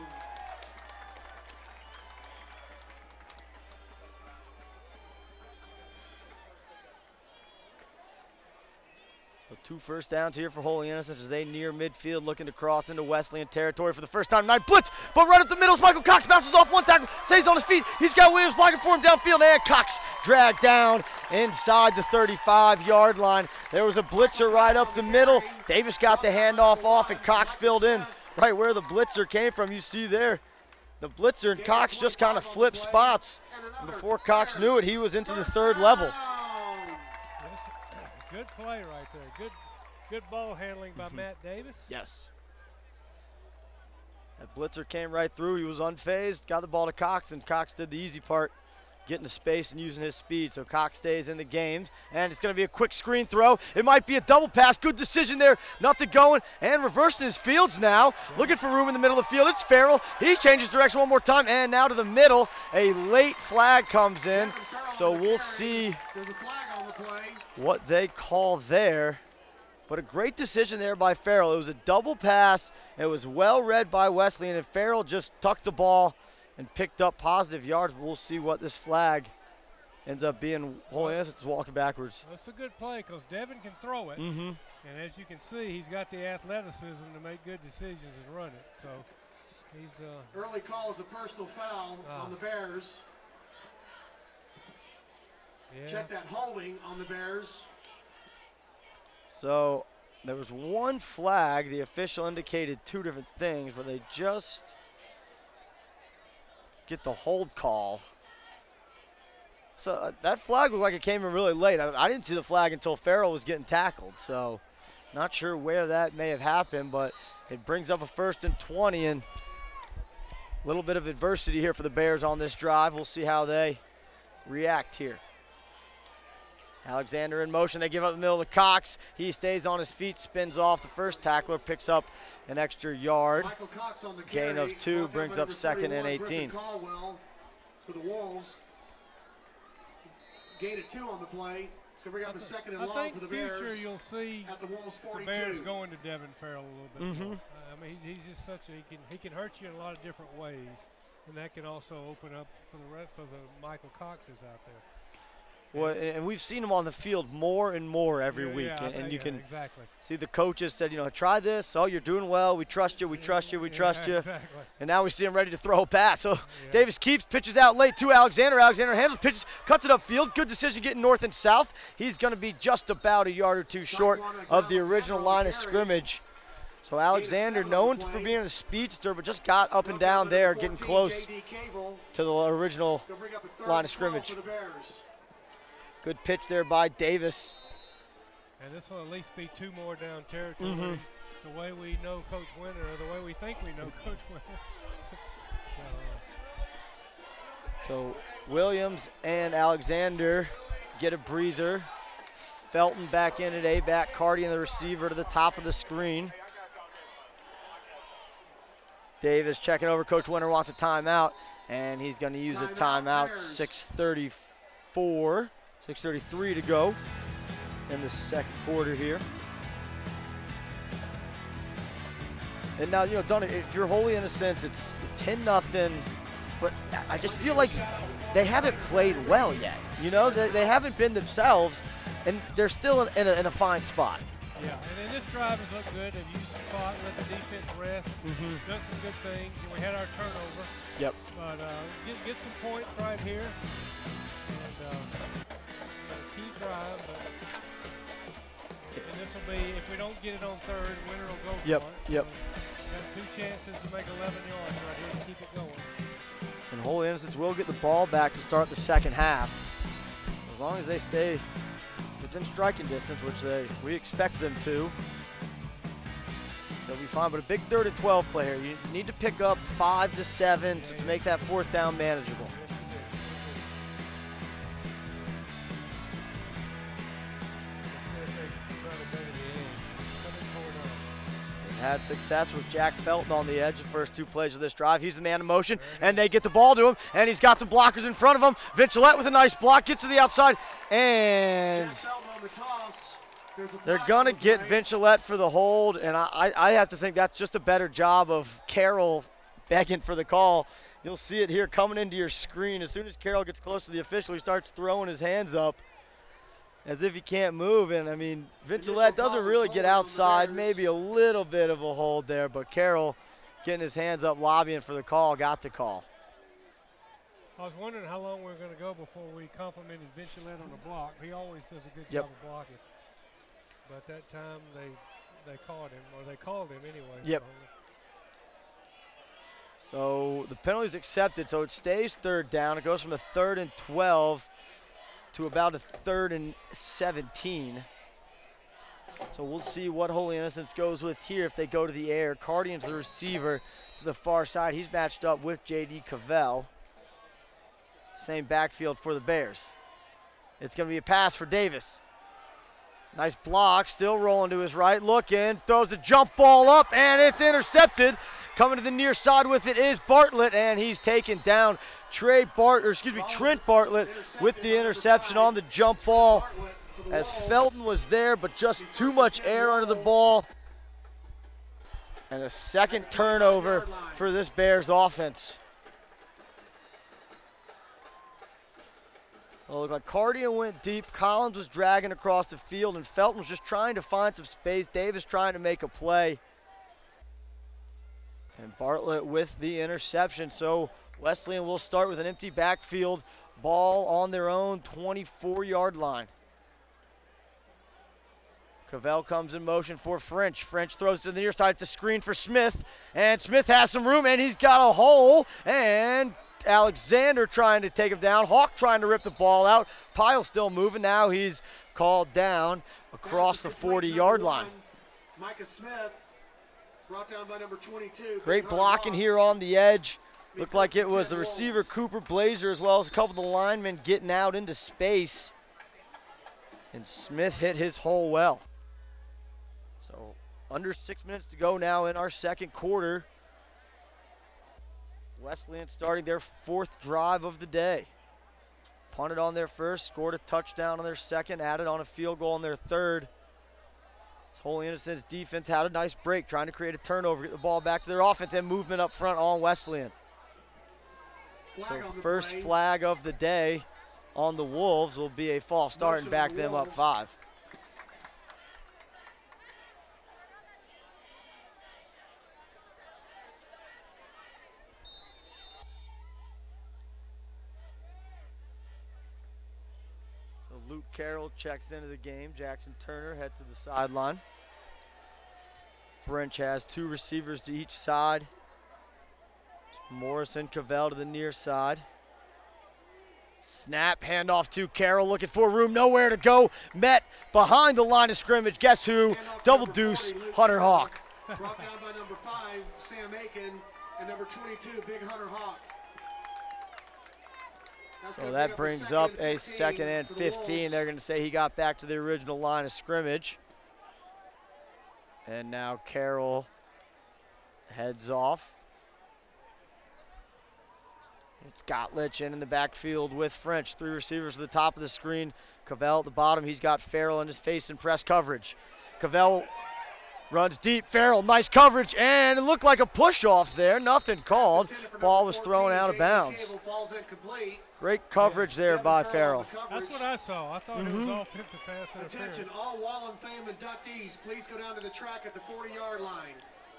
So 2 first downs here for Holy Innocents as they near midfield, looking to cross into Wesleyan territory for the first time tonight. Blitz, but right up the middle, Michael Cox bounces off 1 tackle, stays on his feet. He's got Williams blocking for him downfield, and Cox dragged down inside the 35-yard line. There was a blitzer right up the middle. Davis got the handoff off, and Cox filled in right where the blitzer came from. You see there, the blitzer and Cox just kind of flipped spots. And before Cox knew it, he was into the 3rd level.
Good play right there. Good ball handling by Matt Davis.
Yes. That blitzer came right through. He was unfazed, got the ball to Cox, and Cox did the easy part, getting to space and using his speed. So Cox stays in the game, and it's going to be a quick screen throw. It might be a double pass. Good decision there. Nothing going, and reversing his fields now. Looking for room in the middle of the field. It's Farrell. He changes direction one more time, and now to the middle. A late flag comes in, so we'll see what they call there. But a great decision there by Farrell. It was a double pass. It was well read by Wesleyan, and Farrell just tucked the ball and picked up positive yards. We'll see what this flag ends up being. Holy Innocents walking backwards.
That's a good play because Devin can throw it. And as you can see, he's got the athleticism to make good decisions and run it. So he's
early call is a personal foul on the Bears.
Yeah.
Check that holding on the Bears.
So there was 1 flag. The official indicated 2 different things, but they just get the hold call. So that flag looked like it came in really late. I didn't see the flag until Farrell was getting tackled. So not sure where that may have happened, but it brings up a 1st and 20, and a little bit of adversity here for the Bears on this drive. We'll see how they react here. Alexander in motion. They give up the middle to Cox. He stays on his feet, spins off. The first tackler picks up an extra yard. Gain of 2 brings up 2nd and 18.
Caldwell for the Wolves. Gain of 2 on the play. It's going to bring up a 2nd and long for the Bears.
I think future you'll see
at the Wolves 42.
The Bears going to Devin Farrell a little bit more. I mean, he's just such a he can hurt you in a lot of different ways, and that can also open up for the rest of the Michael Coxes out there.
Well, and we've seen him on the field more and more every week, and you can see the coaches said, you know, try this. Oh, you're doing well. We trust you. We trust you. We trust you.
Exactly.
And now we see him ready to throw a pass. So Davis keeps, pitches out late to Alexander. Alexander handles, pitches, cuts it upfield. Good decision getting north and south. He's going to be just about a yard or 2 short of the original line of scrimmage. So Alexander, known for being a speedster, but just got up and down there, getting close to the original line of scrimmage. Good pitch there by Davis.
And this will at least be 2 more down territory. The way we know Coach Winter, or the way we think we know Coach Winter.
So Williams and Alexander get a breather. Felton back in at A-back, Cardi and the receiver to the top of the screen. Davis checking over. Coach Winter wants a timeout, and he's going to use a timeout. 6:33 to go in the 2nd quarter here. And now, you know, Donnie, if you're Holy Innocents, it's 10-0, but I just feel like they haven't played well yet. You know, they haven't been themselves, and they're still in a fine spot.
Yeah, and then this drive has looked good. They've used the clock, let the defense rest, done some good things, and we had our turnover.
Yep.
But get some points right here, and key drive. And this will be, if we don't get it on 3rd, Winter will go for it.
Yep.
So got 2 chances to make 11 yards right here to keep it going.
And Holy Innocents will get the ball back to start the second half. As long as they stay within striking distance, which we expect them to, they'll be fine. But a big 3rd and 12 play here. You need to pick up 5 to 7 to make that 4th down manageable. Had success with Jack Felton on the edge the first 2 plays of this drive. He's the man in motion, and they get the ball to him, and he's got some blockers in front of him. Vincilette with a nice block, gets to the outside, and they're going to get Vincilette for the hold, and I have to think that's just a better job of Carroll begging for the call. You'll see it here coming into your screen. As soon as Carroll gets close to the official, he starts throwing his hands up as if he can't move. And, I mean, Vincilette doesn't really get outside. Maybe a little bit of a hold there, but Carroll getting his hands up, lobbying for the call, got the call.
I was wondering how long we were going to go before we complimented Vincilette on the block. He always does a good job of blocking. But that time they caught him, or they called him anyway.
Yep. So the penalty's accepted, so it stays 3rd down. It goes from a 3rd and 12 to about a 3rd and 17. So we'll see what Holy Innocents goes with here if they go to the air. Cardian's the receiver to the far side. He's matched up with J.D. Cavell. Same backfield for the Bears. It's going to be a pass for Davis. Nice block, still rolling to his right, looking, throws a jump ball up, and it's intercepted. Coming to the near side with it is Bartlett, and he's taken down. Trent Bartlett with the interception on the jump ball, as Felton was there, but just too much air under the ball. And a second turnover for this Bears offense. So it looked like Cardian went deep, Collins was dragging across the field, and Felton was just trying to find some space. Davis trying to make a play. And Bartlett with the interception. So Wesleyan will start with an empty backfield, ball on their own 24-yard line. Cavell comes in motion for French. French throws to the near side. It's a screen for Smith, and Smith has some room, and he's got a hole, and Alexander trying to take him down. Hawk trying to rip the ball out. Pyle still moving. Now he's called down across the 40-yard line.
Micah Smith brought down by number 22.
Great blocking here on the edge. Looked like it was the receiver Cooper Blazer, as well as a couple of the linemen getting out into space. And Smith hit his hole well. So under 6 minutes to go now in our second quarter. Wesleyan starting their 4th drive of the day. Punted on their first, scored a touchdown on their second, added on a field goal on their 3rd. Holy Innocents defense had a nice break, trying to create a turnover, get the ball back to their offense, and movement up front on Wesleyan. So first flag of the day on the Wolves will be a false start and back them up 5. Luke Carroll checks into the game. Jackson Turner heads to the sideline. French has 2 receivers to each side. Morrison, Cavell to the near side. Snap, handoff to Carroll, looking for room, nowhere to go. Met behind the line of scrimmage. Guess who? Double deuce, Hunter Hawk.
Brought down by number 5, Sam Aiken, and number 22, Big Hunter Hawk.
So that brings up a 2nd and 15. They're going to say he got back to the original line of scrimmage. And now Carroll heads off. It's Gottlich in the backfield with French. 3 receivers at the top of the screen. Cavell at the bottom. He's got Farrell in his face in press coverage. Cavell runs deep. Farrell, nice coverage, and it looked like a push-off there. Nothing called. Ball was thrown out of bounds. Great coverage there by Farrell.
That's what I saw. I thought it was offensive pass interference.
Attention, all Wall of Fame inductees, please go down to the track at the 40-yard line.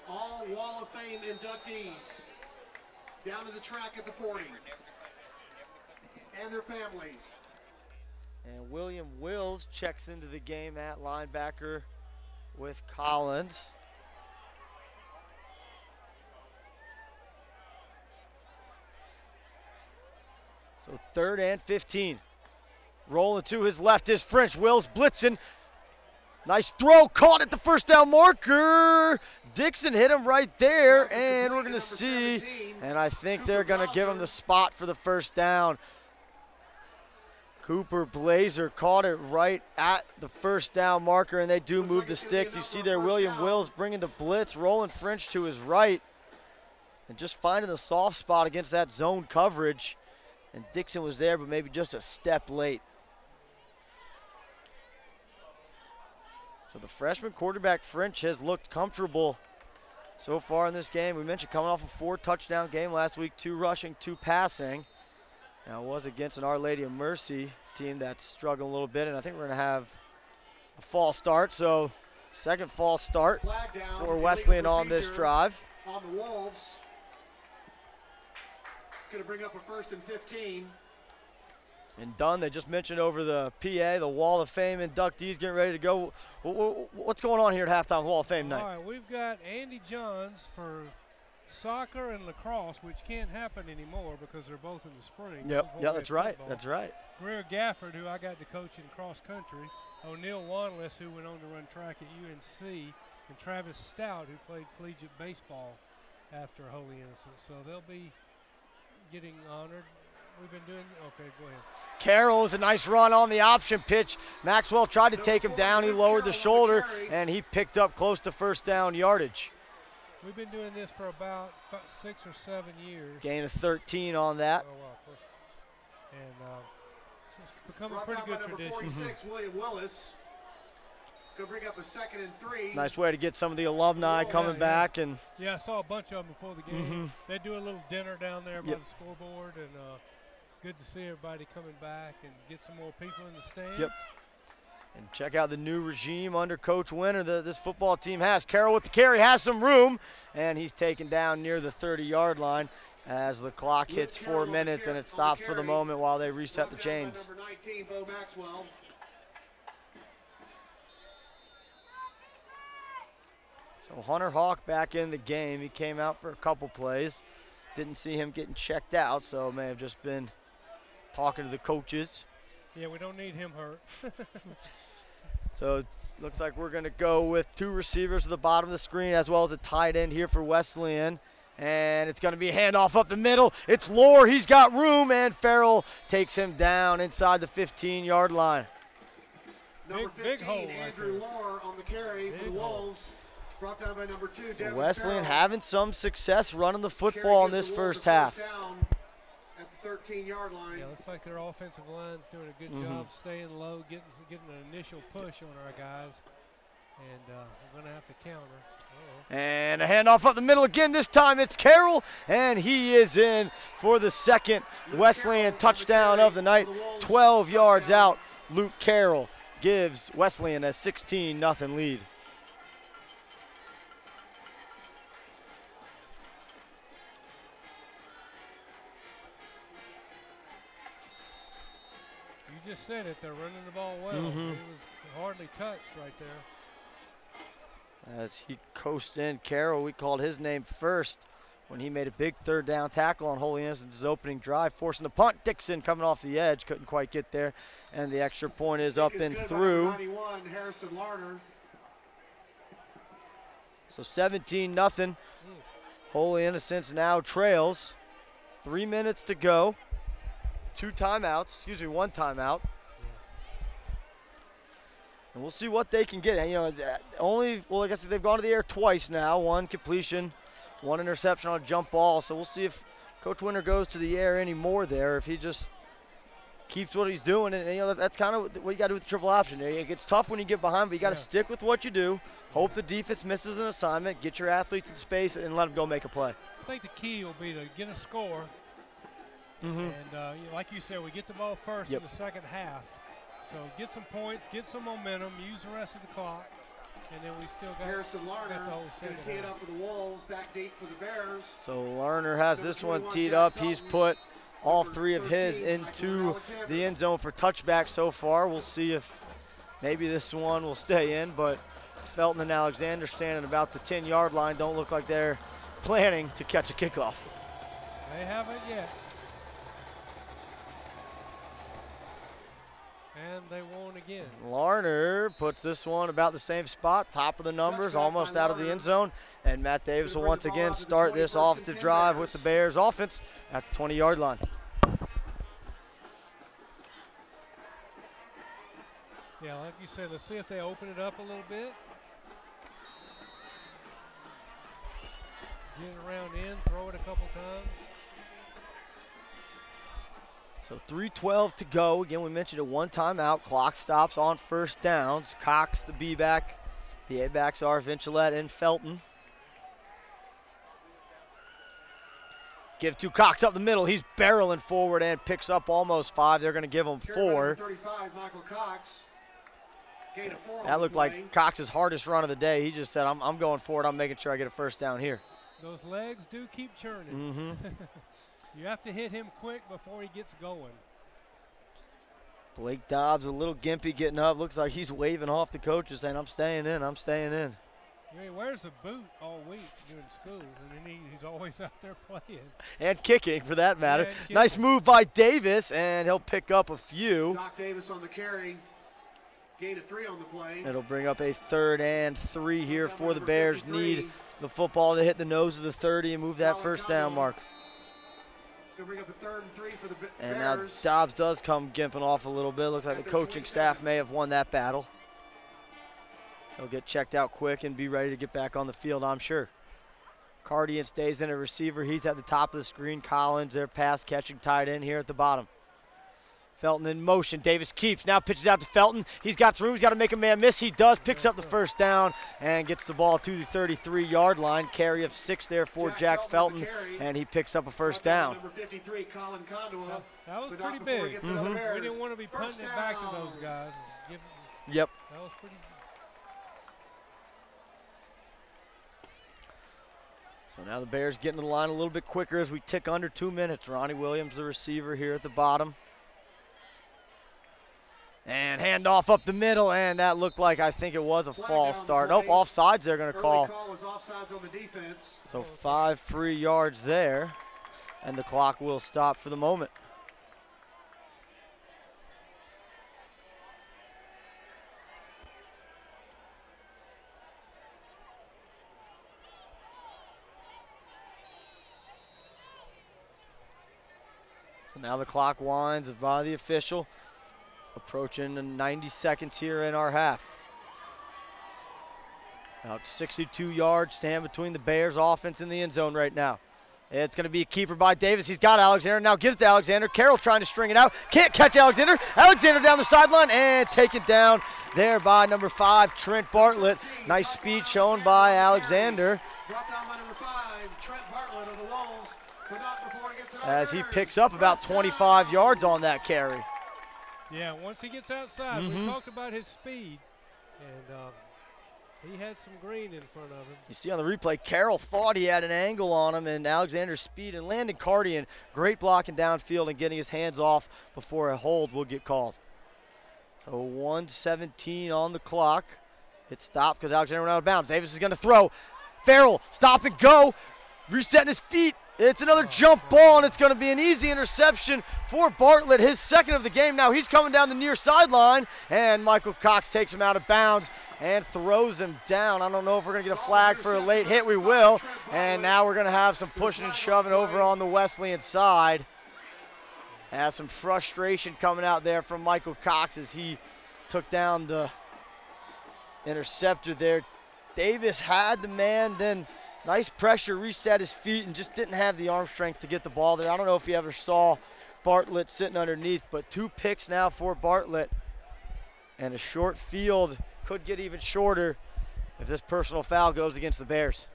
All Wall of Fame inductees, down to the track at the 40. And their families.
And William Wills checks into the game at linebacker with Collins. So 3rd and 15. Rolling to his left is French. Wills blitzing. Nice throw, caught at the first down marker. Dixon hit him right there, and we're going to see, and I think they're going to give him the spot for the first down. Cooper Blazer caught it right at the first down marker, and they do move the sticks. You see there William Wills bringing the blitz, Roland French to his right, and just finding the soft spot against that zone coverage. And Dixon was there, but maybe just a step late. So the freshman quarterback French has looked comfortable so far in this game. We mentioned coming off a 4-touchdown game last week, 2 rushing, 2 passing. Now it was against an Our Lady of Mercy team that's struggling a little bit, and I think we're going to have a false start. So 2nd false start for Wesleyan on this drive.
On the Wolves. It's going to bring up a 1st and 15.
And done. They just mentioned over the PA, the Wall of Fame inductees getting ready to go. What's going on here at halftime Wall of Fame night?
All right, we've got Andy Johns for soccer and lacrosse, which can't happen anymore because they're both in the spring.
Yep, yeah, that's right. That's right.
Greer Gafford, who I got to coach in cross country, O'Neill Wanless, who went on to run track at UNC, and Travis Stout, who played collegiate baseball after Holy Innocents. So they'll be getting honored. We've been doing, okay, go ahead.
Carroll with a nice run on the option pitch. Maxwell tried to take him down. He lowered the shoulder, and he picked up close to first down yardage.
We've been doing this for about 6 or 7 years.
Gain of 13 on that.
Oh, wow. And it's become a pretty good tradition.
46, William Willis. Going to bring up a 2nd and 3.
Nice way to get some of the alumni coming back. And
yeah, I saw a bunch of them before the game. They do a little dinner down there by the scoreboard, and good to see everybody coming back and get some more people in the stands.
Yep. And check out the new regime under Coach Winter that this football team has. Carroll with the carry, has some room, and he's taken down near the 30-yard line as the clock hits 4 minutes, and it stops for the moment while they reset the chains.
Number 19, Bo Maxwell.
So Hunter Hawk back in the game. He came out for a couple plays. Didn't see him getting checked out, so may have just been talking to the coaches.
Yeah, we don't need him hurt.
So it looks like we're going to go with 2 receivers at the bottom of the screen as well as a tight end here for Wesleyan. And it's going to be a handoff up the middle. It's Lohr. He's got room, and Farrell takes him down inside the 15-yard line.
Number 15,
big hole
Andrew Lohr on the carry for the Wolves. Brought down by number 2,
so Wesleyan having some success running the football in this first half.
At the 13-yard line.
Yeah, looks like their offensive line's doing a good job staying low, getting an initial push on our guys. And we're going to have to counter.
And a handoff up the middle again. This time it's Carroll, and he is in for the 2nd Wesleyan touchdown of the night. 12 yards out. Luke Carroll gives Wesleyan a 16-0 lead.
You just said it, they're running the ball well. He was hardly touched right there.
As he coasted in, Carroll, we called his name first when he made a big 3rd down tackle on Holy Innocents' opening drive, forcing the punt. Dixon coming off the edge, couldn't quite get there, and the extra point is up and through.
91, Harrison Larner.
So 17-0. Holy Innocents now trails. 3 minutes to go. 2 timeouts, one timeout. And we'll see what they can get. And, you know, like I said, they've gone to the air twice now. 1 completion, 1 interception on a jump ball. So we'll see if Coach Winter goes to the air any more there, if he just keeps what he's doing. And you know, that's kind of what you got to do with the triple option. It gets tough when you get behind, but you got to stick with what you do. Hope the defense misses an assignment, get your athletes in space, and let them go make a play.
I think the key will be to get a score. And like you said, we get the ball first in the second half. So get some points, get some momentum, use the rest of the clock, and then we still got
Harrison Larner going to tee it up for the Wolves, back deep for the Bears.
So Larner has this one teed up. He's put all 3 of his into the end zone for touchback so far. We'll see if maybe this one will stay in, but Felton and Alexander standing about the 10-yard line don't look like they're planning to catch a kickoff.
They haven't yet. And they won again.
Larner puts this one about the same spot, top of the numbers, almost out of the end zone. And Matt Davis will once again start this offensive drive with the Bears offense at the 20-yard line.
Yeah, like you said, let's see if they open it up a little bit. Get it around in, throw it a couple times.
So 3:12 to go. Again, we mentioned a one timeout. Clock stops on first downs. Cox, the B-back. The A-backs are Vincilette and Felton. Give to Cox up the middle. He's barreling forward and picks up almost 5. They're going to give him 4.
35, Michael Cox. Gain of 4
that looked like Cox's hardest run of the day. He just said, I'm going for it. I'm making sure I get a first down here.
Those legs do keep churning.
Mm-hmm.
You have to hit him quick before he gets going.
Blake Dobbs a little gimpy getting up. Looks like he's waving off the coaches saying, I'm staying in, I'm staying in.
He wears a boot all week during school, and then he's always out there playing.
And kicking, for that matter. Nice move by Davis, and he'll pick up a few.
Doc Davis on the carry. Gain of 3 on the play.
It'll bring up a 3rd and 3 here for the Bears.
53.
Need the football to hit the nose of the 30 and move that first down mark.
Gonna bring up a 3rd and 3 for the Bears.
And now Dobbs does come gimping off a little bit. Looks like the coaching staff may have won that battle. He'll get checked out quick and be ready to get back on the field, I'm sure. Cardian stays in a receiver. He's at the top of the screen. Collins, their pass catching tight end here at the bottom. Felton in motion. Davis keeps. Now pitches out to Felton. He's got some room. He's got to make a man miss. He does. Picks up the first down and gets the ball to the 33-yard line. Carry of 6 there for Jack Felton, and he picks up a first down.
Number 53, Colin Condua.
That was pretty big. We didn't want to be punting it back to those guys.
Yep.
That was pretty.
So now the Bears getting to the line a little bit quicker as we tick under 2 minutes. Ronnie Williams, the receiver here at the bottom. And handoff up the middle, and that looked like, I think it was a false start. Nope, offsides they're going to call. So 5 free yards there, and the clock will stop for the moment. So now the clock winds by the official. Approaching the 90 seconds here in our half. About 62 yards stand between the Bears offense and the end zone right now. It's going to be a keeper by Davis. He's got Alexander. Now gives to Alexander. Carroll trying to string it out. Can't catch Alexander. Alexander down the sideline and taken down there by number 5, Trent Bartlett. Nice speed shown by Alexander.
Brought down by number 5, Trent Bartlett of the Wolves. But not before he gets it
as he picks up about 25 yards on that carry.
Yeah, once he gets outside, we talked about his speed, and he had some green in front of him.
You see on the replay, Carroll thought he had an angle on him, and Alexander's speed and Landon Cardian, great blocking downfield and getting his hands off before a hold will get called. So 1:17 on the clock. It stopped because Alexander went out of bounds. Davis is going to throw. Farrell, stop and go. Resetting his feet. It's another jump ball, and it's going to be an easy interception for Bartlett, his 2nd of the game. Now he's coming down the near sideline, and Michael Cox takes him out of bounds and throws him down. I don't know if we're going to get a flag for a late hit. We will. And now we're going to have some pushing and shoving over on the Wesleyan side. Has some frustration coming out there from Michael Cox as he took down the interceptor there. Davis had the man, then nice pressure, reset his feet, and just didn't have the arm strength to get the ball there. I don't know if you ever saw Bartlett sitting underneath, but 2 picks now for Bartlett. And a short field could get even shorter if this personal foul goes against the Bears.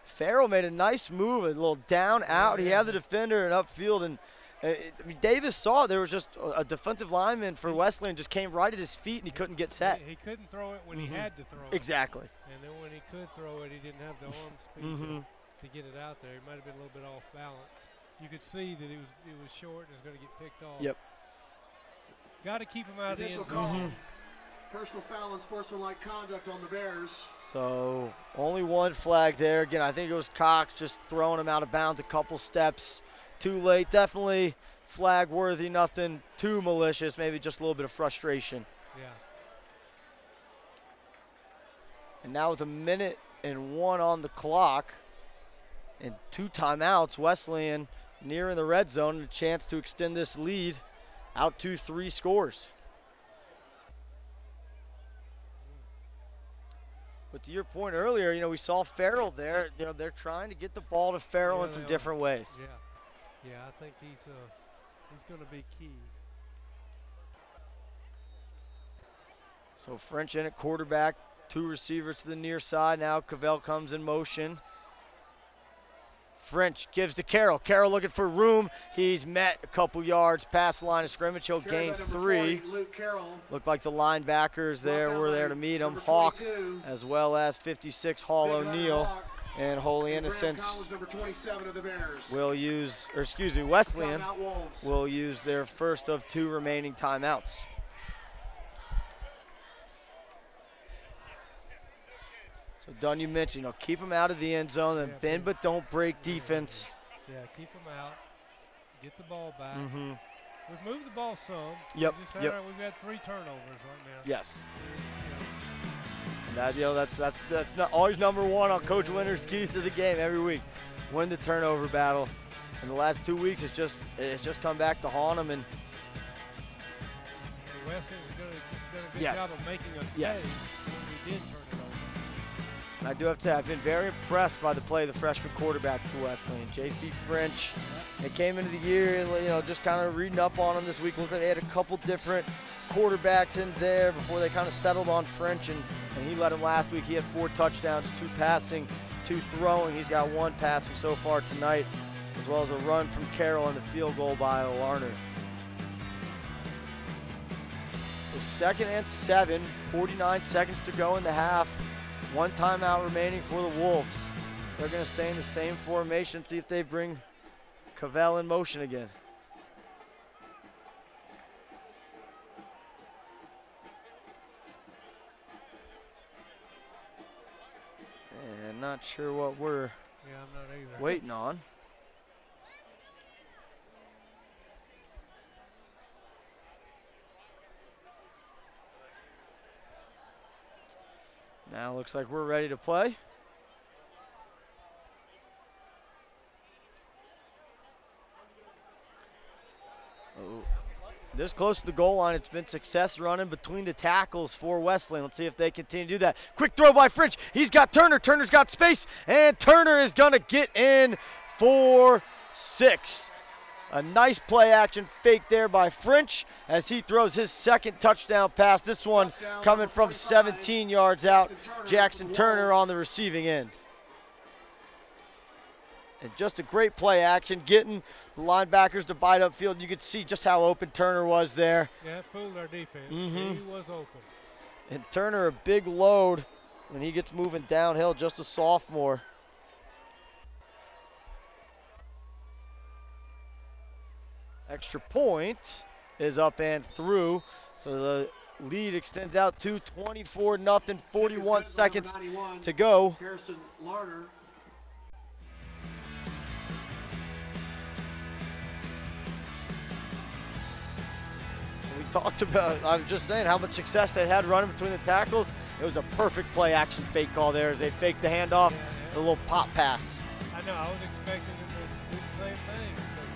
Farrell made a nice move, a little down, out. He had the defender and upfield, and I mean, Davis saw there was just a defensive lineman for Wesleyan just came right at his feet and he couldn't get set.
He couldn't throw it when he had to throw it.
Exactly.
And then when he could throw it, he didn't have the arm speed to get it out there. He might have been a little bit off balance. You could see that it was short and it was going to get picked off.
Yep.
Got to keep him out of the end zone.
Personal foul and sportsmanlike conduct on the Bears.
So only one flag there. Again, I think it was Cox just throwing him out of bounds a couple steps too late. Definitely flag worthy, nothing too malicious, maybe just a little bit of frustration.
Yeah.
And now with 1:01 on the clock and 2 timeouts, Wesleyan near in the red zone and a chance to extend this lead out to 3 scores. But to your point earlier, we saw Farrell there. They're trying to get the ball to Farrell in some different ways.
Yeah, I think he's going to be key.
So French in at quarterback, 2 receivers to the near side. Now Cavell comes in motion. French gives to Carroll. Carroll looking for room. He's met a couple yards past the line of scrimmage. He'll gain 3. Looked like the linebackers were there to meet him. Hawk, as well as 56 Hall O'Neal. And Holy Innocents will use, Wesleyan will use their first of 2 remaining timeouts. So Dunn, you mentioned, keep them out of the end zone and bend but don't break defense.
Yeah, keep them out. Get the ball back.
Mm-hmm.
We've moved the ball some.
Yep.
We've got 3 turnovers right now.
Yes. That's not always number 1 on Coach Winter's keys to the game every week. Win the turnover battle. In the last 2 weeks, it's just come back to haunt them. And
the Wesleyan's done a good job of making us pay when we did turn it over.
And I do have to say, I've been very impressed by the play of the freshman quarterback for Wesleyan, J.C. French. They came into the year and just kind of reading up on him this week. Looked like they had a couple different quarterbacks in there before they kind of settled on French, and he led him last week. He had 4 touchdowns, 2 passing, 2 throwing. He's got 1 passing so far tonight, as well as a run from Carroll and the field goal by Larner. So 2nd and 7, 49 seconds to go in the half. 1 timeout remaining for the Wolves. They're going to stay in the same formation, see if they bring Cavell in motion again. And not sure what we're waiting on. Now looks like we're ready to play. This close to the goal line, it's been success running between the tackles for Wesleyan. Let's see if they continue to do that. Quick throw by French. He's got Turner. Turner's got space, and Turner is going to get in for 6. A nice play action fake there by French as he throws his 2nd touchdown pass. This one coming from 17 yards out. Jackson Turner on the receiving end. And just a great play action, getting the linebackers to bite upfield. You could see just how open Turner was there.
Yeah, it fooled our defense. He was open.
And Turner, a big load when he gets moving downhill, just a sophomore. Extra point is up and through. So the lead extends out to 24-0, 41 seconds to go.
Harrison Larner.
We talked about, I was just saying how much success they had running between the tackles. It was a perfect play action fake call there as they faked the handoff, a little pop pass.
I know, I was expecting them to do the same thing.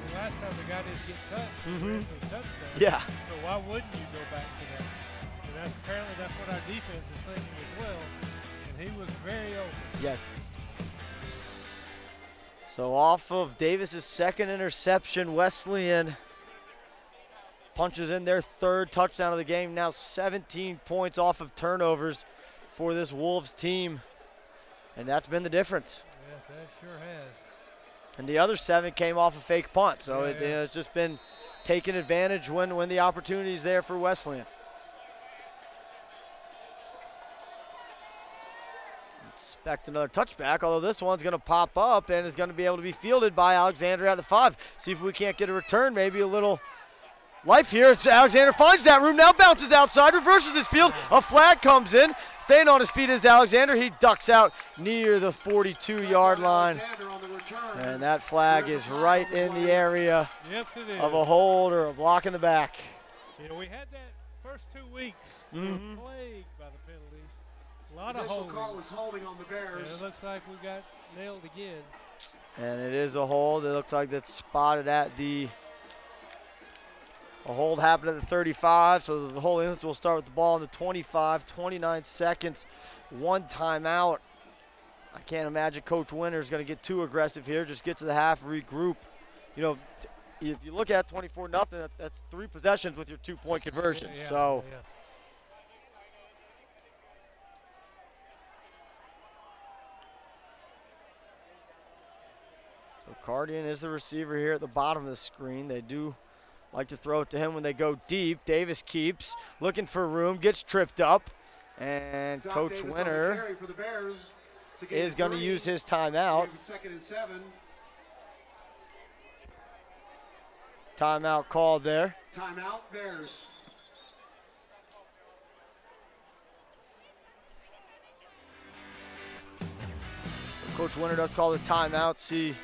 The last time the guy didn't get touched, a touchdown.
Yeah.
So why wouldn't you go back to that? And apparently that's what our defense is thinking as well. And he was very open.
Yes. So off of Davis's 2nd interception, Wesleyan punches in their 3rd touchdown of the game. Now 17 points off of turnovers for this Wolves team. And that's been the difference.
Yes, that sure has.
And the other 7 came off a fake punt. So it's just been taking advantage when the opportunity is there for Wesleyan. Expect another touchback, although this one's going to pop up and is going to be able to be fielded by Alexander at the 5. See if we can't get a return, maybe a little life here as Alexander finds that room, now bounces outside, reverses his field. A flag comes in. Staying on his feet is Alexander. He ducks out near the 42-yard line. And that flag is right in the area of a hold or a block in the back.
You know, we had that first 2 weeks plagued by the penalties. A lot of holding.
Call is holding on the Bears.
And it looks like we got nailed again.
And it is a hold. It looks like that's spotted at the a hold happened at the 35, so the whole instance will start with the ball on the 25, 29 seconds, 1 timeout. I can't imagine Coach Winter is going to get too aggressive here. Just get to the half, regroup. You know, if you look at 24-0, that's 3 possessions with your 2-point conversion.
Yeah,
so.
Yeah.
So Cardian is the receiver here at the bottom of the screen. They do like to throw it to him when they go deep. Davis keeps looking for room, gets tripped up, and Coach Winter is going to use his timeout.
2nd and 7.
Timeout called there.
Timeout, Bears.
So Coach Winter does call the timeout, see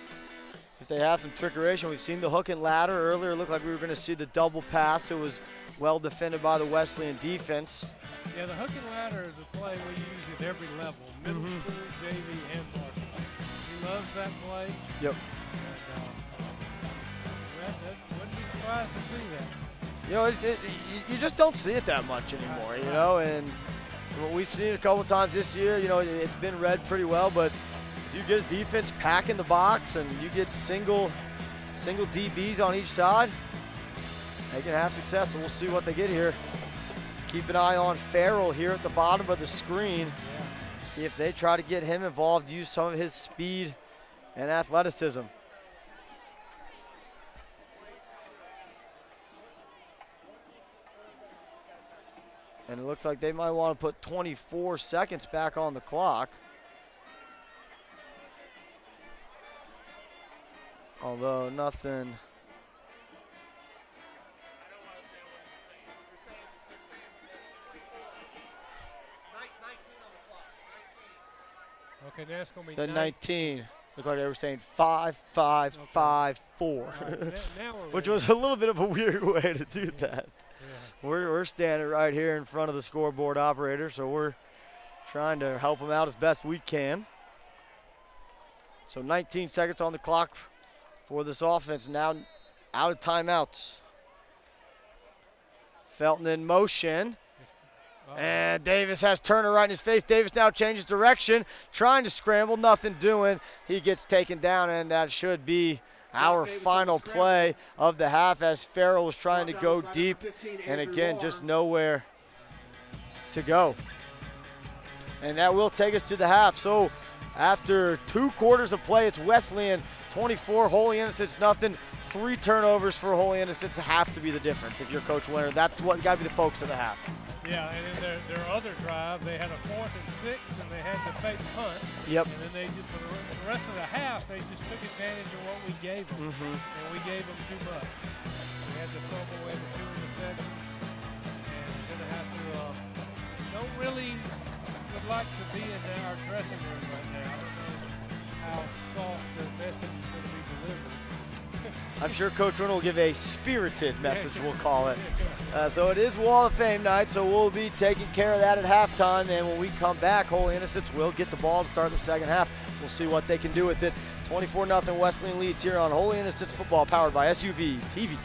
if they have some trickeration. We've seen the hook and ladder earlier. It looked like we were going to see the double pass. It was well defended by the Wesleyan defense.
Yeah, the hook and ladder is a play we use at every level, middle school, JV, and varsity. He loves that play.
Yep.
And wouldn't be surprised to see that.
You know, you just don't see it that much anymore, you know, and we've seen it a couple times this year. You know, it's been read pretty well, but you get a defense packing the box and you get single DBs on each side, they can have success, and we'll see what they get here. Keep an eye on Farrell here at the bottom of the screen.
Yeah.
See if they try to get him involved, use some of his speed and athleticism. And it looks like they might want to put 24 seconds back on the clock. Although nothing.
Okay, that's going to be
Then 19. Looked like they were saying 5, 5, okay. 5, 4.
Now
which was a little bit of a weird way to do that. Yeah. We're standing right here in front of the scoreboard operator, so we're trying to help them out as best we can. So 19 seconds on the clock for this offense, now out of timeouts. Felton in motion. And Davis has Turner right in his face. Davis now changes direction, trying to scramble, nothing doing. He gets taken down, and that should be our final play of the half as Farrell was trying to go deep, and again, just nowhere to go. And that will take us to the half. So after 2 quarters of play, it's Wesleyan 24, Holy Innocents nothing. 3 turnovers for Holy Innocents have to be the difference if you're Coach Winter. That's what got to be the focus of the half.
Yeah, and in their other drive, they had a 4th and 6, and they had the fake punt.
Yep.
And then they just, for the rest of the half, they just took advantage of what we gave them. And we gave them too much. We had to throw away the 2 interceptions, and we're going to have to, don't really would like to be in our dressing room right now. I don't know how soft the message is going to be delivered.
I'm sure Coach Winter will give a spirited message, we'll call it. So it is Wall of Fame night, so we'll be taking care of that at halftime. And when we come back, Holy Innocents will get the ball to start the second half. We'll see what they can do with it. 24-0 Wesleyan leads here on Holy Innocents football, powered by SUV TV.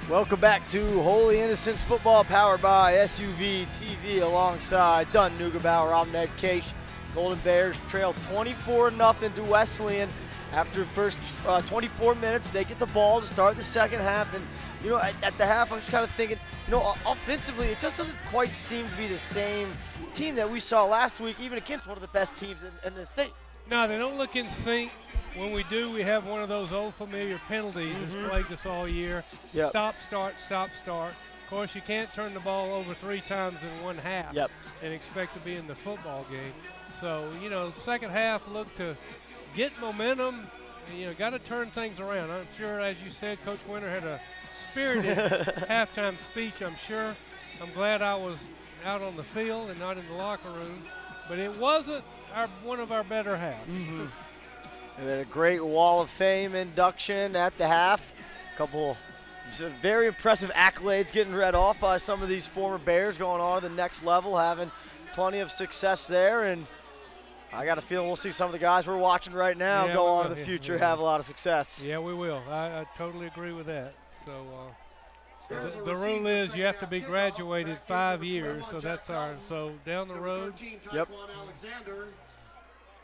Welcome back to Holy Innocents Football, powered by SUV TV, alongside Dunn Neugebauer. I'm Ned Case. Golden Bears trail 24-0 to Wesleyan. After the first 24 minutes, they get the ball to start the second half. And, you know, at the half, I'm just kind of thinking, you know, offensively, it just doesn't quite seem to be the same team that we saw last week, even against one of the best teams in the state.
No, they don't look in sync. When we do, we have one of those old familiar penalties that's plagued us all year.
Yep.
Stop, start, stop, start. Of course, you can't turn the ball over 3 times in one half and expect to be in the football game. So, you know, second half looked to get momentum. You know, got to turn things around. I'm sure, as you said, Coach Winter had a spirited halftime speech, I'm sure. I'm glad I was out on the field and not in the locker room. But it wasn't one of our better halves.
And then a great Wall of Fame induction at the half. A couple very impressive accolades getting read off by some of these former Bears, going on to the next level, having plenty of success there. And I got a feeling we'll see some of the guys we're watching right now go on in the future, have a lot of success.
Yeah, we will. I totally agree with that. So the rule is you have to be graduated 5 years, so that's so down the road.
Yep.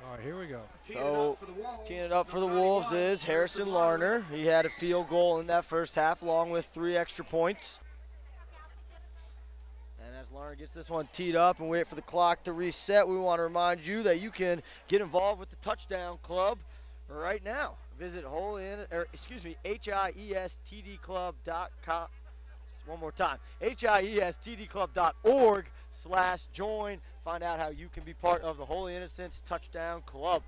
All right, here we go.
So teeing it up for the Wolves is Harrison Larner. He had a field goal in that first half, along with 3 extra points. And as Larner gets this one teed up and wait for the clock to reset, we want to remind you that you can get involved with the Touchdown Club right now. Visit HIESTDclub.com. One more time, HIESTDclub.org/join. Find out how you can be part of the Holy Innocents Touchdown Club.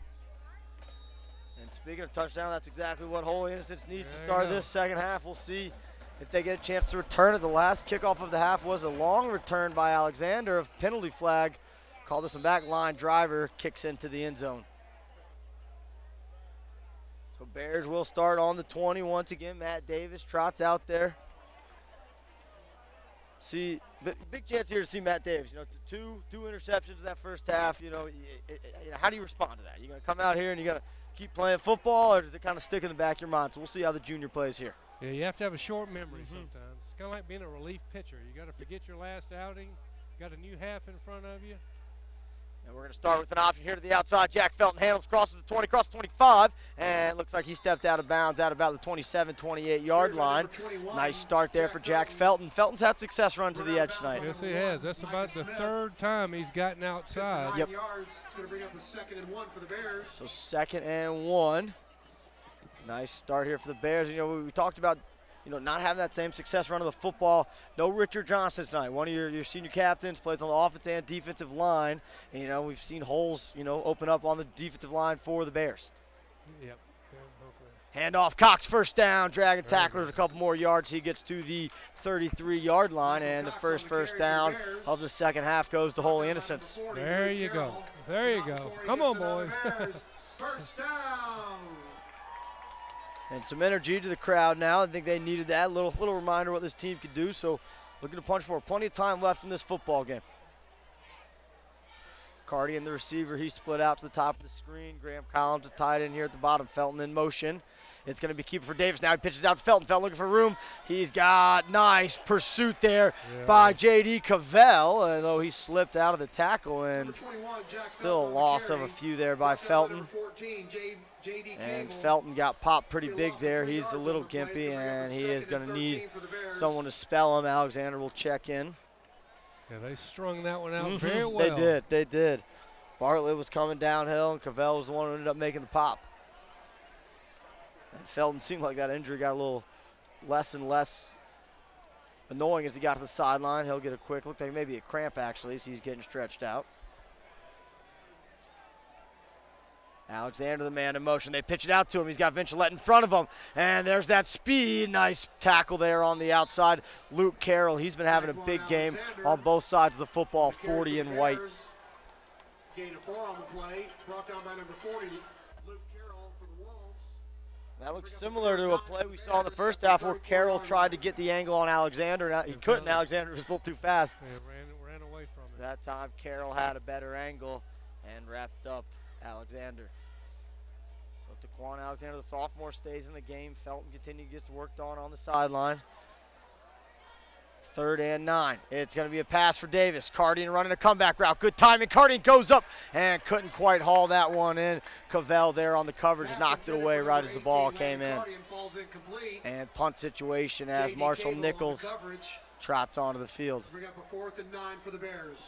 And speaking of touchdown, that's exactly what Holy Innocents needs to start this second half. We'll see if they get a chance to return it. The last kickoff of the half was a long return by Alexander, of penalty flag. Call this a back line driver, kicks into the end zone. So Bears will start on the 20 once again. Matt Davis trots out there. See, big chance here to see Matt Davis. You know, two interceptions in that first half. You know, how do you respond to that? You gonna come out here and you gotta keep playing football, or does it kind of stick in the back of your mind? So we'll see how the junior plays here.
Yeah, you have to have a short memory sometimes. It's kind of like being a relief pitcher. You got to forget your last outing. Got a new half in front of you.
And we're going to start with an option here to the outside. Jack Felton handles, crosses the 20, crosses 25, and it looks like he stepped out of bounds at about the 27, 28-yard line. Nice start there for Jack Felton. Felton's had success running to the edge tonight.
Yes, he has. That's about the 3rd time he's gotten outside.
Yep.
It's going to bring up the 2nd and 1 for the Bears.
So 2nd and 1. Nice start here for the Bears. You know, we talked about, you know, not having that same success running the football. No Richard Johnson tonight. One of your senior captains plays on the offensive and defensive line. And, you know, we've seen holes, you know, open up on the defensive line for the Bears.
Yep.
Handoff, Cox first down, dragging tacklers a couple more yards. He gets to the 33-yard line, and the first down of the second half goes to Holy Innocents.
There you go. There you go. Come on, boys.
First down.
And some energy to the crowd now. I think they needed that. Little reminder what this team could do. So looking to punch forward. Plenty of time left in this football game. Cardi and the receiver, he split out to the top of the screen. Graham Collins is tied in here at the bottom. Felton in motion. It's going to be keeper for Davis. Now he pitches out to Felton. Felton looking for room. He's got nice pursuit there by J.D. Cavell, although he slipped out of the tackle, and still a loss of a few there by Felton. And Felton got popped pretty big there. He's a little gimpy, and he is going to need someone to spell him. Alexander will check in.
Yeah, they strung that one out very well.
They did. Bartlett was coming downhill, and Cavell was the one who ended up making the pop. And Felton seemed like that injury got a little less and less annoying as he got to the sideline. He'll get a quick, looked like maybe a cramp actually, so he's getting stretched out. Alexander, the man in motion. They pitch it out to him. He's got Vincent in front of him. And there's that speed. Nice tackle there on the outside. Luke Carroll, he's been having a big game on both sides of the football, 40 and white.
Gain of 4 on the play. Brought down by number 40, Luke Carroll for the Wolves.
That looks similar to a play we saw in the first half where Carroll tried to get the angle on Alexander. He couldn't. Alexander was a little too fast.
Yeah, ran away from it.
That time Carroll had a better angle and wrapped up Alexander. So Taquan Alexander, the sophomore, stays in the game. Felton gets worked on the sideline. 3rd and 9. It's going to be a pass for Davis. Cardian running a comeback route. Good timing. Cardian goes up and couldn't quite haul that one in. Cavell there on the coverage knocked it away right as the ball came in. And punt situation as Marshall Nichols trots onto the field.
Bring up a 4th and 9 for the Bears.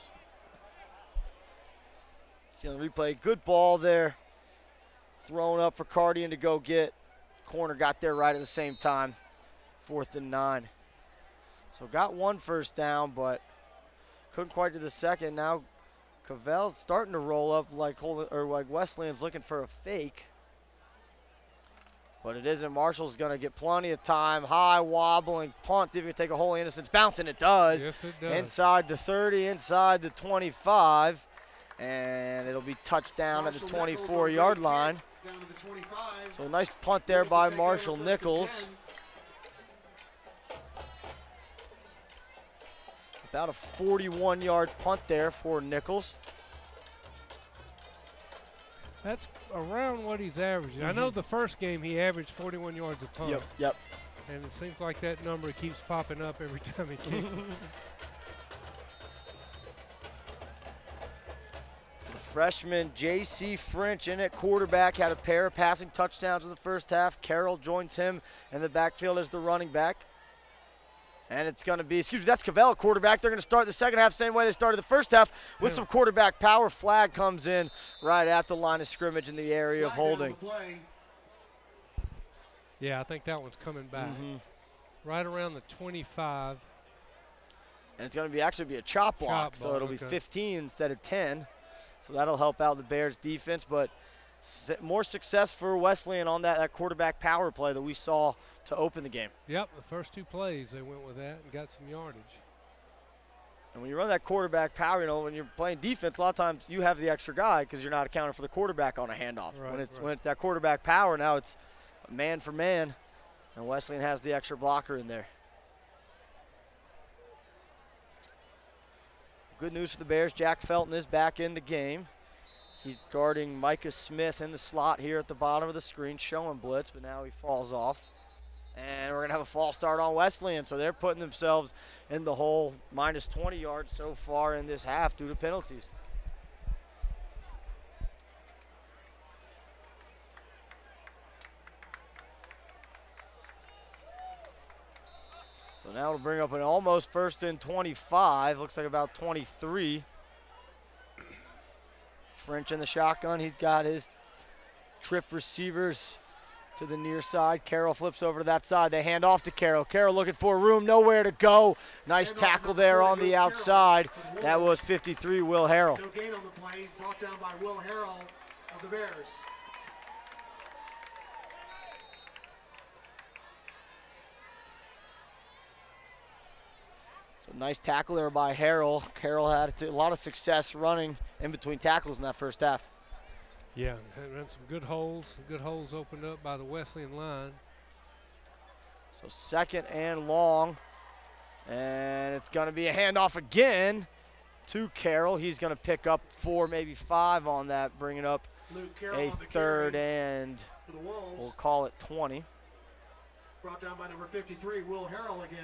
See on the replay, good ball there. Thrown up for Cardian to go get. Corner got there right at the same time. 4th and 9. So got 1 first down, but couldn't quite do the second. Now Cavell's starting to roll up like Wesleyan's looking for a fake. But it isn't. Marshall's going to get plenty of time. High, wobbling, punt. See if he can take a holy innocence. Bouncing, it does.
Yes, it does.
Inside the 30, inside the 25. And it'll be touchdown at the 24-yard line.
Down to the 25.
So a nice punt there by Marshall Nichols. About a 41-yard punt there for Nichols.
That's around what he's averaging. I know the first game he averaged 41 yards a punt.
Yep.
And it seems like that number keeps popping up every time he kicks it.
So the freshman J.C. French in at quarterback had a pair of passing touchdowns in the first half. Carroll joins him in the backfield as the running back. And it's going to be, that's Cavell, quarterback. They're going to start the second half same way they started the first half with some quarterback power. Flag comes in right at the line of scrimmage in the area of holding.
Yeah, I think that one's coming back. Right around the 25.
And it's going to be actually be a chop block, so it'll be 15 instead of 10. So that'll help out the Bears defense, but more success for Wesleyan on that quarterback power play that we saw to open the game.
Yep, the first 2 plays they went with that and got some yardage.
And when you run that quarterback power, when you're playing defense, a lot of times you have the extra guy because you're not accounting for the quarterback on a handoff.
Right,
when it's that quarterback power, now it's man for man, and Wesleyan has the extra blocker in there. Good news for the Bears, Jack Felton is back in the game. He's guarding Micah Smith in the slot here at the bottom of the screen, showing blitz, but now he falls off. And we're going to have a false start on Wesleyan, so they're putting themselves in the hole, minus 20 yards so far in this half due to penalties. So now it'll bring up an almost 1st and 25, looks like about 23. French in the shotgun, he's got his trip receivers to the near side. Carroll flips over to that side. They hand off to Carroll. Carroll looking for room, nowhere to go. Nice tackle there on the outside. That was 53, Will Harrell.
No gain on the play, brought down by Will Harrell of the Bears.
So nice tackle there by Harrell. Carroll had a lot of success running in between tackles in that first half.
Yeah, and some good holes opened up by the Wesleyan line.
So 2nd and long, and it's going to be a handoff again to Carroll. He's going to pick up 4, maybe 5 on that, bringing up a 3rd and we'll call it 20.
Brought down by number 53, Will Harrell again.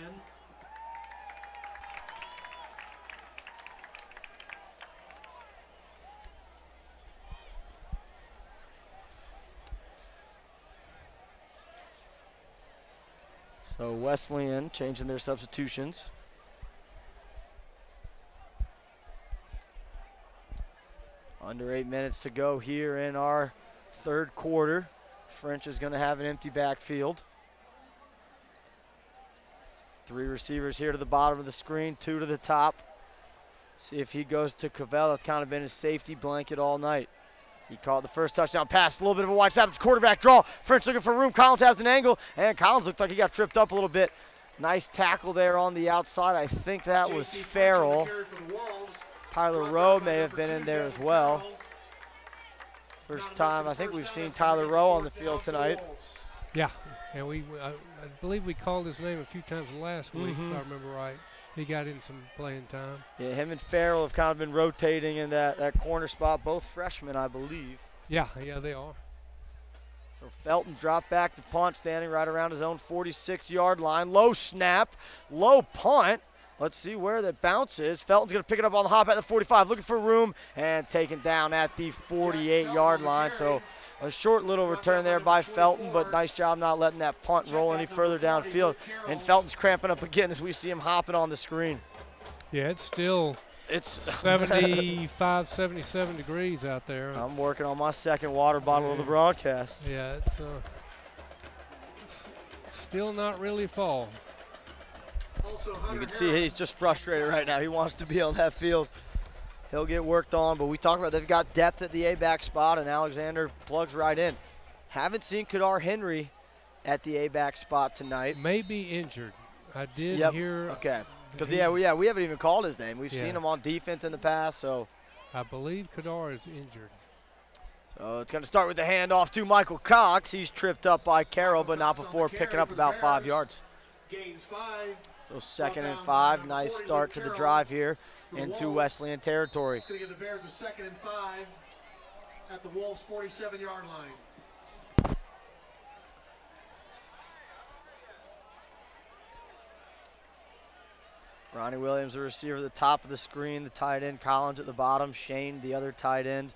So Wesleyan changing their substitutions. Under 8 minutes to go here in our 3rd quarter. French is going to have an empty backfield. 3 receivers here to the bottom of the screen, 2 to the top. See if he goes to Cavell. That's kind of been his safety blanket all night. He caught the first touchdown pass, a little bit of a wide snap. It's quarterback draw. French looking for room. Collins has an angle, and Collins looked like he got tripped up a little bit. Nice tackle there on the outside. I think that was Farrell. Tyler Rowe may have been in there as well. First time I think we've seen Tyler Rowe on the field tonight.
Yeah, and I believe we called his name a few times last week, if I remember right. He got in some playing time.
Yeah, him and Farrell have kind of been rotating in that corner spot, both freshmen, I believe.
Yeah, they are.
So Felton dropped back the punt, standing right around his own 46-yard line. Low snap, low punt. Let's see where that bounce is. Felton's going to pick it up on the hop at the 45, looking for room, and taken down at the 48-yard line. So a short little return there by Felton, but nice job not letting that punt roll any further downfield. And Felton's cramping up again as we see him hopping on the screen.
Yeah, it's 75, 77 degrees out there.
I'm working on my second water bottle of the broadcast.
Yeah, it's still not really fall.
You can see he's just frustrated right now. He wants to be on that field. He'll get worked on, but we talked about they've got depth at the A-back spot, and Alexander plugs right in. Haven't seen Kadar Henry at the A-back spot tonight.
Maybe injured. I did hear.
Okay. Because, we haven't even called his name. We've seen him on defense in the past, so.
I believe Kadar is injured.
So it's going to start with the handoff to Michael Cox. He's tripped up by Carroll, but not before picking up about 5 yards.
Gains 5.
So 2nd and 5. Nice start to the drive here into Wesleyan territory.
It's going to give the Bears a 2nd and 5 at the Wolves' 47-yard line.
Ronnie Williams, the receiver, at the top of the screen. The tight end, Collins, at the bottom. Shane, the other tight end,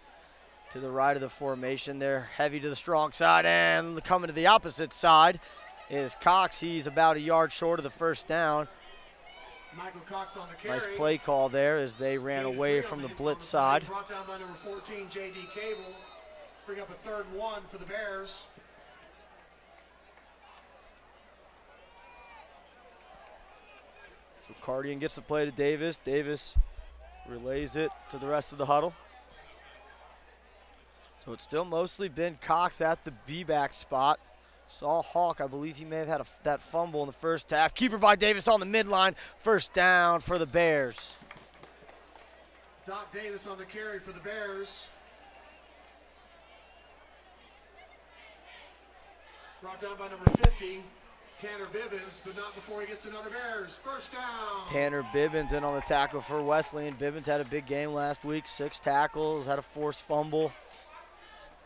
to the right of the formation. They're heavy to the strong side, and coming to the opposite side is Cox. He's about a yard short of the first down.
Michael Cox on the carry.
Nice play call there as they ran away from the blitz side.
Brought down by number 14, J.D. Cable. Bring up a 3rd and 1 for the Bears.
So Cardian gets the play to Davis. Davis relays it to the rest of the huddle. So it's still mostly been Cox at the B-back spot. Saw Hawk, I believe he may have had that fumble in the first half. Keeper by Davis on the midline. First down for the Bears.
Doc Davis on the carry for the Bears. Brought down by number 50, Tanner Bibbins, but not before he gets another Bears. First down.
Tanner Bibbins in on the tackle for Wesleyan. Bibbins had a big game last week. 6 tackles, had a forced fumble.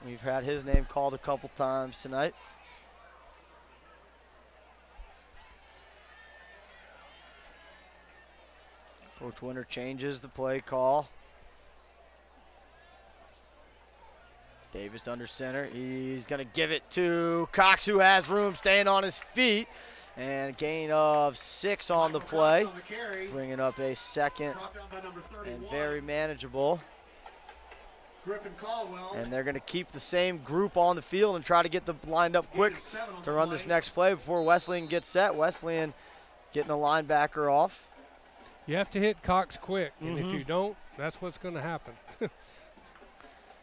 We've had his name called a couple times tonight. Coach Winter changes the play call. Davis under center. He's going to give it to Cox, who has room, staying on his feet. And a gain of 6 on the play. Bringing up a 2nd and very manageable.
Griffin Caldwell.
And they're going to keep the same group on the field and try to get them lined up quick to run this next play before Wesleyan gets set. Wesleyan getting a linebacker off.
You have to hit Cox quick, and if you don't, that's what's going to happen.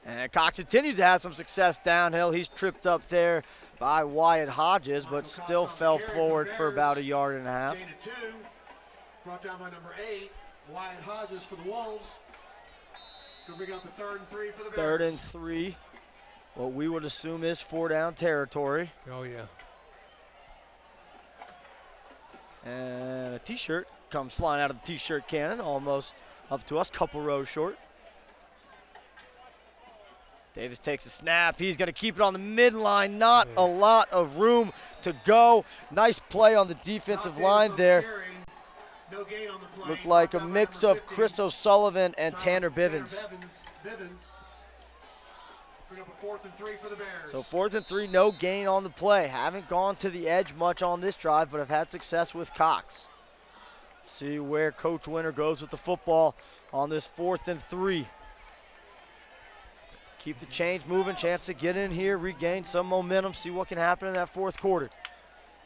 And Cox continued to have some success downhill. He's tripped up there by Wyatt Hodges, but still fell forward for about a yard and a half.
Gain of 2. Brought down by number 8, Wyatt Hodges for the Wolves. Going to bring up a 3rd and 3 for the Bears.
3rd and 3. What we would assume is 4-down territory.
Oh, yeah.
And a T-shirt comes flying out of the T-shirt cannon, almost up to us, couple rows short. Davis takes a snap. He's going to keep it on the midline. Not a lot of room to go. Nice play on the defensive line there.
No gain on the play.
Looked like a mix of Chris O'Sullivan and Tanner Bivens.
Bring up a 4th and 3 for the Bears.
So 4th and 3, no gain on the play. Haven't gone to the edge much on this drive, but have had success with Cox. See where Coach Winter goes with the football on this 4th and 3. Keep the change moving, chance to get in here, regain some momentum, see what can happen in that 4th quarter.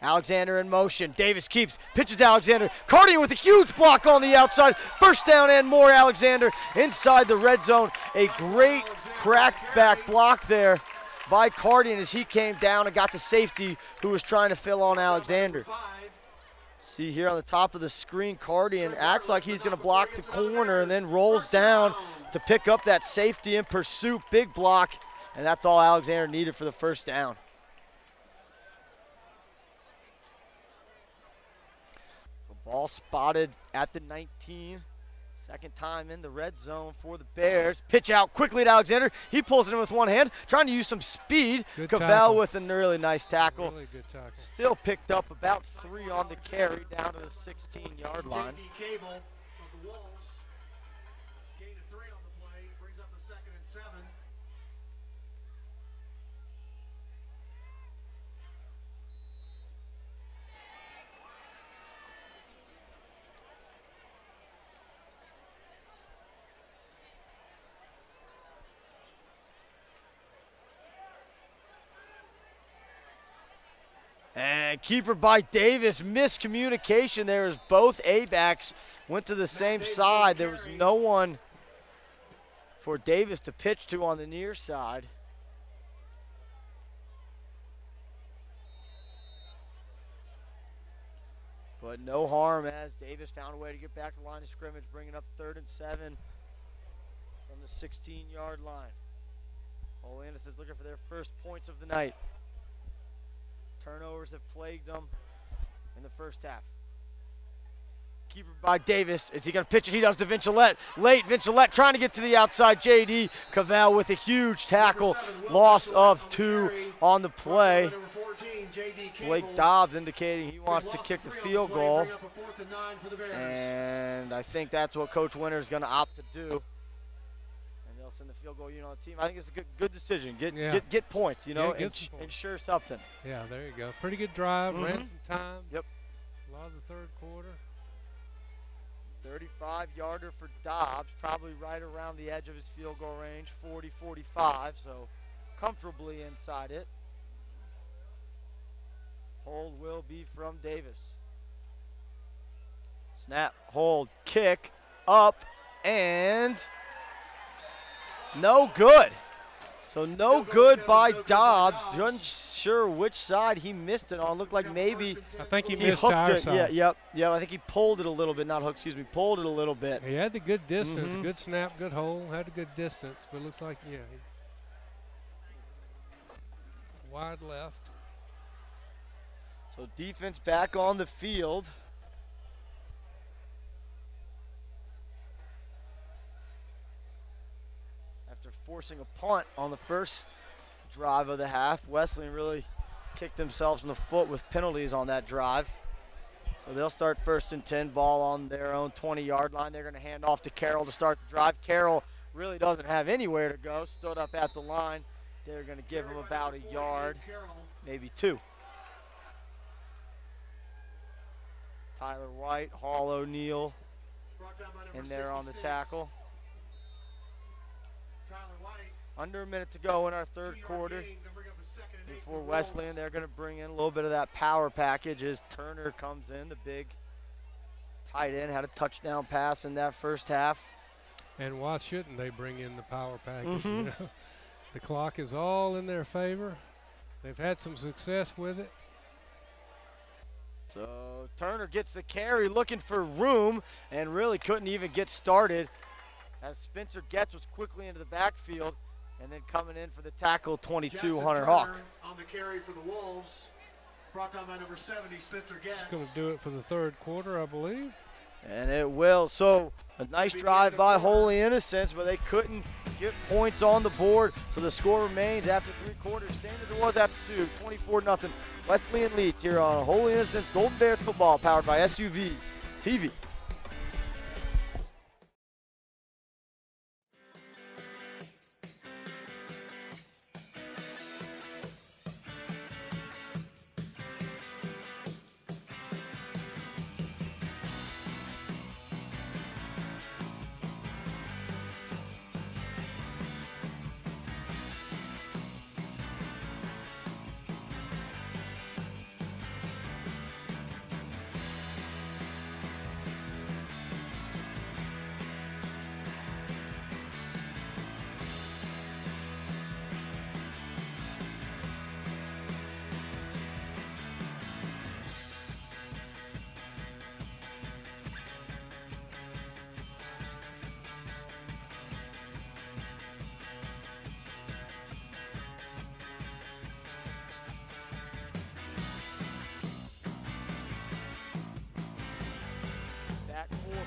Alexander in motion. Davis keeps, pitches to Alexander. Cardian with a huge block on the outside. First down and more. Alexander inside the red zone. A great cracked back block there by Cardian as he came down and got the safety who was trying to fill on Alexander. See here on the top of the screen, Cardian acts like he's going to block the corner and then rolls down to pick up that safety in pursuit. Big block, and that's all Alexander needed for the first down. So ball spotted at the 19. Second time in the red zone for the Bears. Pitch out quickly to Alexander. He pulls it in with one hand, trying to use some speed. Cavell with a really nice tackle.
Really good tackle.
Still picked up about 3 on the carry down to the 16-yard line.
Cable of the Wolves. Gain of 3 on the play. Brings up the 2nd and 7.
And keeper by Davis. Miscommunication there as both A-backs went to the same side. There was no one for Davis to pitch to on the near side. But no harm as Davis found a way to get back to the line of scrimmage, bringing up 3rd and 7 from the 16-yard line. Wesleyan is looking for their first points of the night. Turnovers have plagued them in the first half. Keeper by Davis. Is he going to pitch it? He does to Vincilette. Late, Vincilette trying to get to the outside. J.D. Cavell with a huge tackle. Loss of 2 on the play. Blake Dobbs indicating he wants to kick the field goal. And I think that's what Coach Winter is going to opt to do. They'll send the field goal unit on the team. I think it's a good decision. Get points, you know, ensure something.
Yeah, there you go. Pretty good drive, ran some time.
Yep.
A lot of the third quarter.
35-yarder for Dobbs, probably right around the edge of his field goal range, 40-45, so comfortably inside it. Hold will be from Davis. Snap, hold, kick, up, and no good. So no good by Dobbs. Unsure which side he missed it on. Looked like maybe
I think he missed our side.
Yeah. I think he pulled it a little bit. Not hooked, excuse me. Pulled it a little bit.
He had the good distance, good snap, good hole. Had a good distance, but it looks like wide left.
So defense back on the field. After forcing a punt on the first drive of the half, Wesleyan really kicked themselves in the foot with penalties on that drive. So they'll start 1st and 10, ball on their own 20-yard line. They're going to hand off to Carroll to start the drive. Carroll really doesn't have anywhere to go, stood up at the line. They're going to give him about a yard, maybe 2. Tyler White, Hall O'Neal in there on the tackle. Under a minute to go in our third quarter. For Wesleyan, they're going to bring in a little bit of that power package as Turner comes in, the big tight end, had a touchdown pass in that first half.
And why shouldn't they bring in the power package? You know? The clock is all in their favor. They've had some success with it.
So Turner gets the carry, looking for room, and really couldn't even get started as Spencer Getz was quickly into the backfield, and then coming in for the tackle, 22, Hunter Hawk.
On the carry for the Wolves, brought down by number 70, Spencer Getz.
It's going to do it for the third quarter, I believe.
And it will. So a nice drive by Holy Innocents, but they couldn't get points on the board. So the score remains after 3 quarters, same as it was after 2, 24-0. Wesleyan leads here on Holy Innocents Golden Bears football, powered by SUV TV.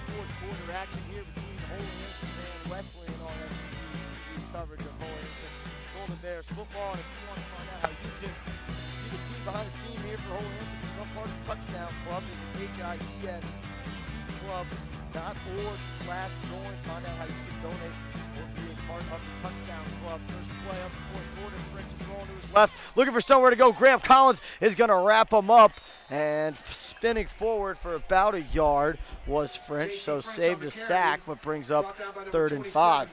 Fourth quarter action here between Holy Innocent and Wesleyan on SCTV's coverage of Holy Innocent Golden Bears football. And if you want to find out how you can be the team behind the team here for Holy Innocent, become part of the Touchdown Club. Visit HIESclub.org/join. Find out how you can donate or be a part of the Touchdown Club. First play of the fourth quarter. French is rolling to his left, looking for somewhere to go. Graham Collins is going to wrap him up, and spinning forward for about a yard was French, so saved a sack, but brings up 3rd and 5.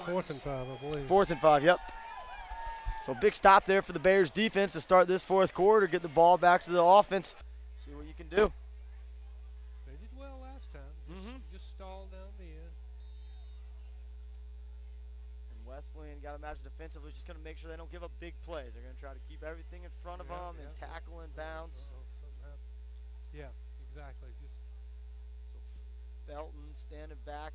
4th and 5, I believe.
4th and 5, yep. So big stop there for the Bears defense to start this fourth quarter, get the ball back to the offense, see what you can do.
They did well last time. Just stalled down the end.
And Wesleyan, got to imagine defensively, just going to make sure they don't give up big plays. They're going to try to keep everything in front of them and tackle in bounds.
Yeah, exactly.
So Felton standing back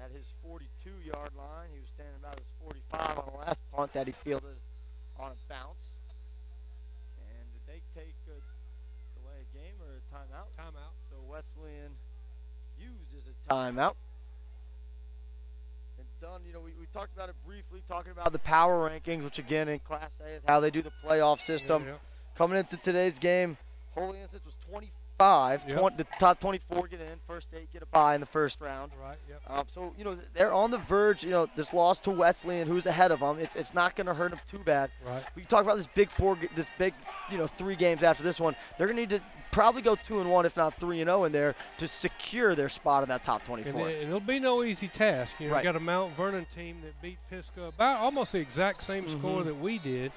at his 42-yard line. He was standing about his 45 on the last punt that he fielded on a bounce. And did they take a delay of game or a timeout?
Timeout.
So Wesleyan uses a timeout. And Dunn, you know, we talked about it briefly, talking about the power rankings, which again in Class A is how they do the playoff system.
Yeah.
Coming into today's game, Holy Innocent was 25. The top 24 get in. First 8 get a bye in the first round.
Right, yep.
So, you know, they're on the verge. You know, this loss to Wesleyan, who's ahead of them, it's not going to hurt them too bad.
Right.
We talk about this big 3 games after this one. They're going to need to probably go 2-1, if not 3-0 in there to secure their spot in that top 24.
And it'll be no easy task. You know,
right.
You got a Mount Vernon team that beat Pisgah about almost the exact same score that we did.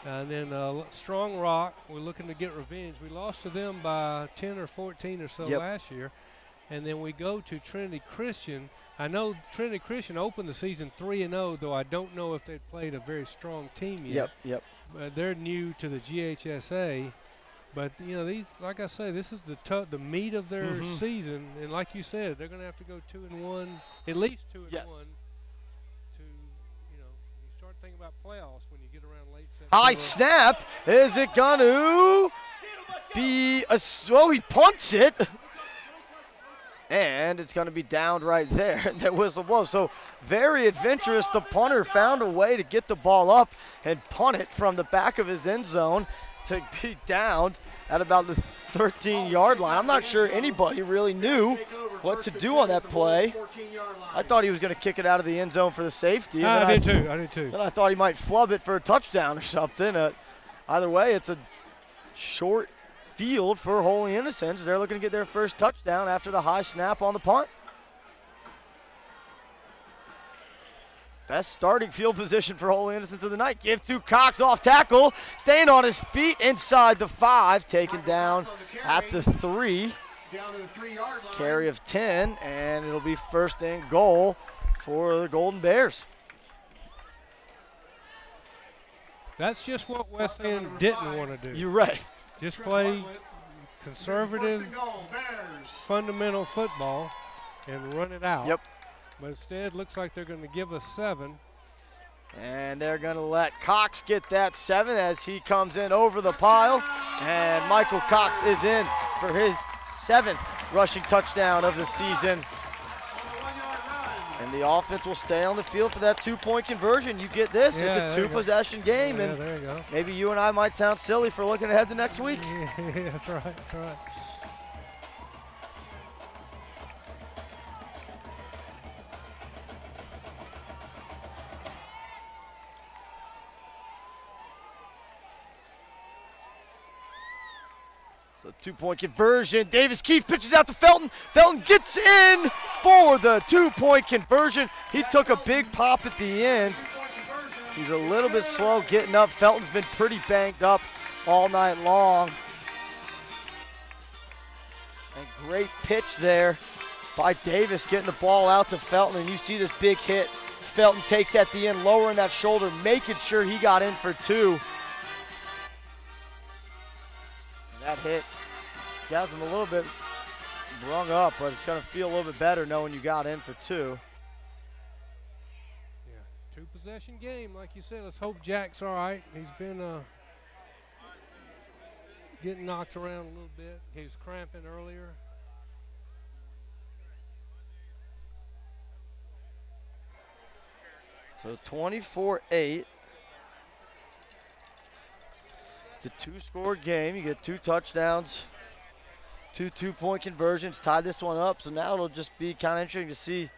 And then Strong Rock, we're looking to get revenge. We lost to them by 10 or 14 or so last year. And then we go to Trinity Christian. I know Trinity Christian opened the season 3-0, though I don't know if they've played a very strong team yet.
Yep.
But they're new to the GHSA. But, you know, these, like I say, this is the meat of their season. And like you said, they're going to have to go 2-1, at least 2-1.
Yes.
Think about playoffs when you get around late September.
High snap. Is it going to be a he punts it. And it's going to be downed right there. That whistle blows. So very adventurous. The punter found a way to get the ball up and punt it from the back of his end zone to be downed at about the 13-yard line. I'm not sure anybody really knew what to do on that play. I thought he was going to kick it out of the end zone for the safety.
I did too.
Then I thought he might flub it for a touchdown or something. Either way, it's a short field for Holy Innocents. They're looking to get their first touchdown after the high snap on the punt. Best starting field position for Holy Innocents of the night. Give to Cox off tackle. Staying on his feet inside the 5. Taken down at the 3.
Down to the 3-yard line.
Carry of 10, and it'll be first and goal for the Golden Bears.
That's just what Wesleyan didn't want to do.
You're right.
Just play conservative, fundamental football and run it out.
Yep.
But instead, looks like they're going to give us 7.
And they're going to let Cox get that 7 as he comes in over the pile. And Michael Cox is in for his 7th rushing touchdown of the season. And the offense will stay on the field for that 2-point conversion. You get this, it's a 2-possession game. And
there you go.
Maybe you and I might sound silly for looking ahead to next week.
Yeah, that's right.
So 2-point conversion. Davis Keefe pitches out to Felton. Felton gets in for the 2-point conversion. He took a big pop at the end. He's a little bit slow getting up. Felton's been pretty banged up all night long. And great pitch there by Davis getting the ball out to Felton. And you see this big hit. Felton takes at the end, lowering that shoulder, making sure he got in for 2. That hit got him a little bit brung up, but it's going to feel a little bit better knowing you got in for 2.
Yeah, 2-possession game, like you said. Let's hope Jack's all right. He's been getting knocked around a little bit. He was cramping earlier.
So 24-8. It's a two-score game. You get 2 touchdowns, 2 two-point conversions, tie this one up. So now it'll just be kind of interesting to see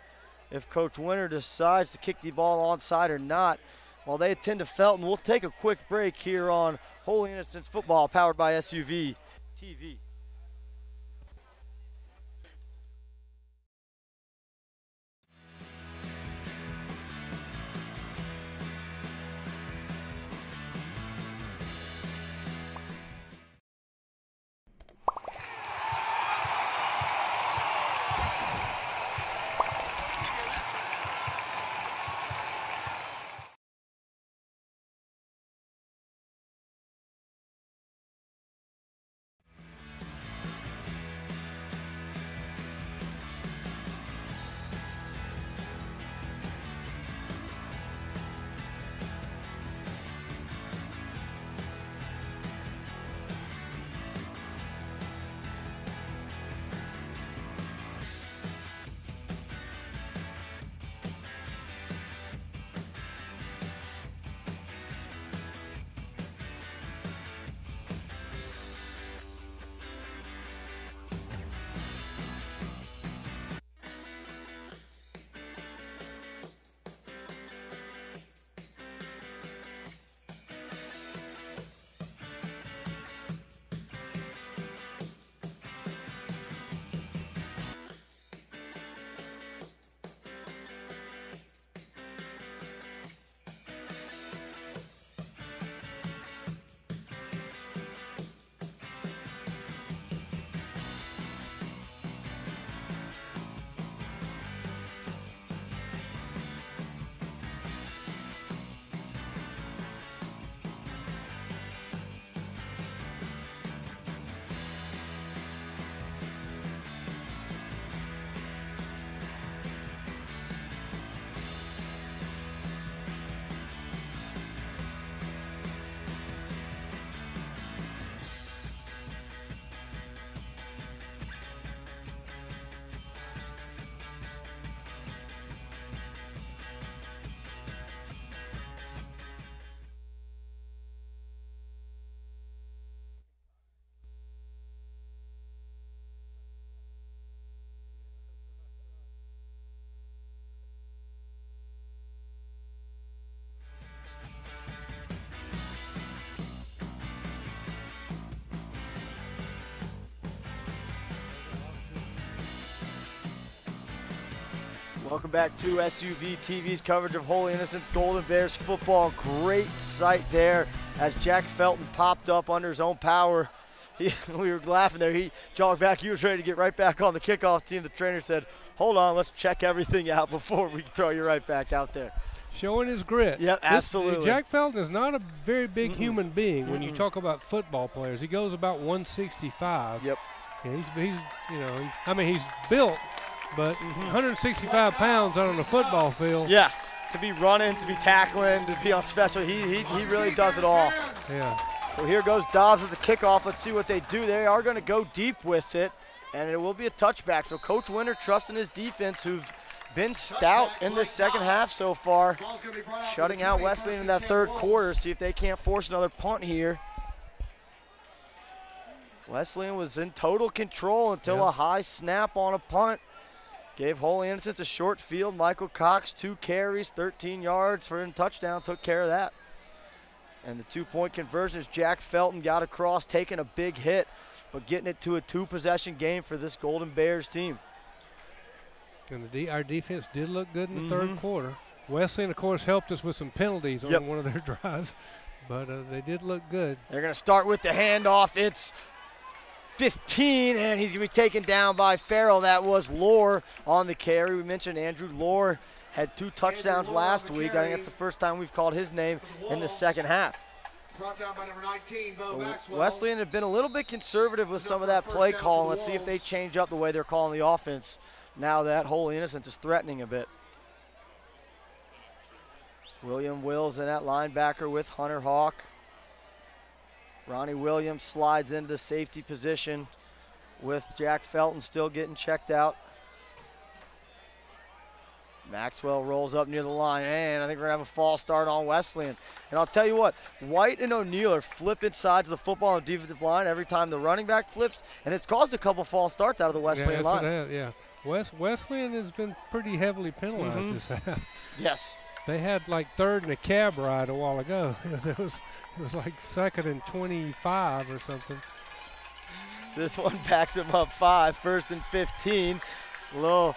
if Coach Winter decides to kick the ball onside or not. While they attend to Felton, we'll take a quick break here on Holy Innocents Football, powered by SUV TV. Welcome back to SUV TV's coverage of Holy Innocents Golden Bears football. Great sight there as Jack Felton popped up under his own power. We were laughing there. He jogged back. He was ready to get right back on the kickoff team. The trainer said, hold on, let's check everything out before we throw you right back out there.
Showing his grit.
Yep, absolutely.
Jack Felton is not a very big human being when you talk about football players. He goes about 165.
Yep.
And he's you know, I mean, he's built, but 165 pounds out on the football field.
Yeah, to be running, to be tackling, to be on special, he really does it all.
Yeah.
So here goes Dobbs with the kickoff. Let's see what they do. They are going to go deep with it, and it will be a touchback. So Coach Winter trusting his defense, who've been stout in this second half so far, shutting out Wesleyan in that third quarter. See if they can't force another punt here. Wesleyan was in total control until a high snap on a punt gave Holy Innocents a short field. Michael Cox, 2 carries, 13 yards for a touchdown, took care of that. And the 2-point conversion is Jack Felton got across, taking a big hit, but getting it to a 2-possession game for this Golden Bears team.
And our defense did look good in the third quarter. Wesleyan, of course, helped us with some penalties on one of their drives, but they did look good.
They're going to start with the handoff. It's 15, and he's going to be taken down by Farrell. That was Lohr on the carry. We mentioned Andrew Lohr had 2 touchdowns last week. I think that's the first time we've called his name in the second half.
Brought down by number 19, Bo Maxwell.
Wesleyan had been a little bit conservative with some of that play call. Let's see if they change up the way they're calling the offense now that Holy Innocents is threatening a bit. William Wills in that linebacker with Hunter Hawk. Ronnie Williams slides into the safety position with Jack Felton still getting checked out. Maxwell rolls up near the line, and I think we're going to have a false start on Wesleyan. And I'll tell you what, White and O'Neill are flipping sides of the football on the defensive line every time the running back flips, and it's caused a couple false starts out of the Wesleyan line.
Yeah, Wesleyan has been pretty heavily penalized this half.
Yes.
They had like 3rd and a cab ride a while ago. It was like 2nd and 25 or something.
This one backs them up 5, 1st and 15. Little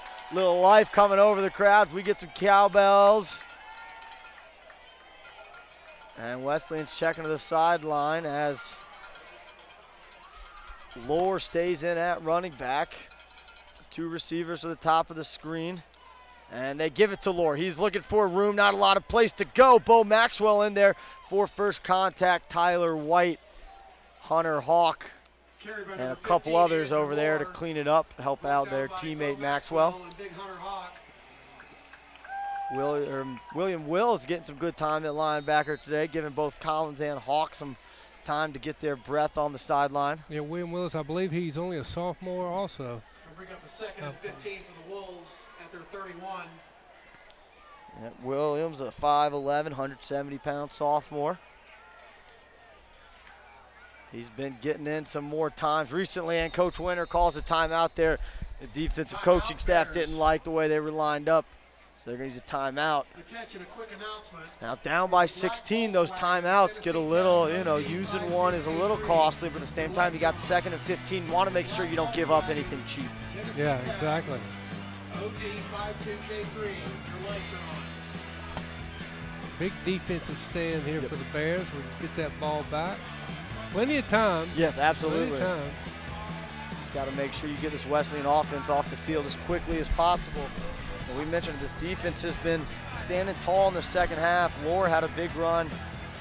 life coming over the crowds. We get some cowbells. And Wesleyan's checking to the sideline as Lohr stays in at running back. 2 receivers to the top of the screen. And they give it to Lohr. He's looking for room, not a lot of place to go. Bo Maxwell in there for first contact. Tyler White, Hunter Hawk, and a couple others over there to clean it up, help out their teammate Maxwell. William Wills getting some good time at linebacker today, giving both Collins and Hawk some time to get their breath on the sideline.
Yeah, William Willis, I believe he's only a sophomore also.
We'll bring up the 2nd and 15 for the Wolves at their 31.
Yeah, Williams, a 5'11", 170-pound sophomore. He's been getting in some more times recently, and Coach Winter calls a timeout there. The defensive coaching staff didn't like the way they were lined up, so they're going to use a timeout.
Attention, a quick announcement.
Now down by 16, those timeouts get a little, using one is a little costly, but at the same time, you got 2nd and 15. You want to make sure you don't give up anything cheap.
Yeah, exactly.
OD 52K3, your lights are on.
Big defensive stand here for the Bears. We get that ball back. Plenty of time.
Yes, absolutely.
Plenty of time.
Just got to make sure you get this Wesleyan offense off the field as quickly as possible. And we mentioned this defense has been standing tall in the second half. Lohr had a big run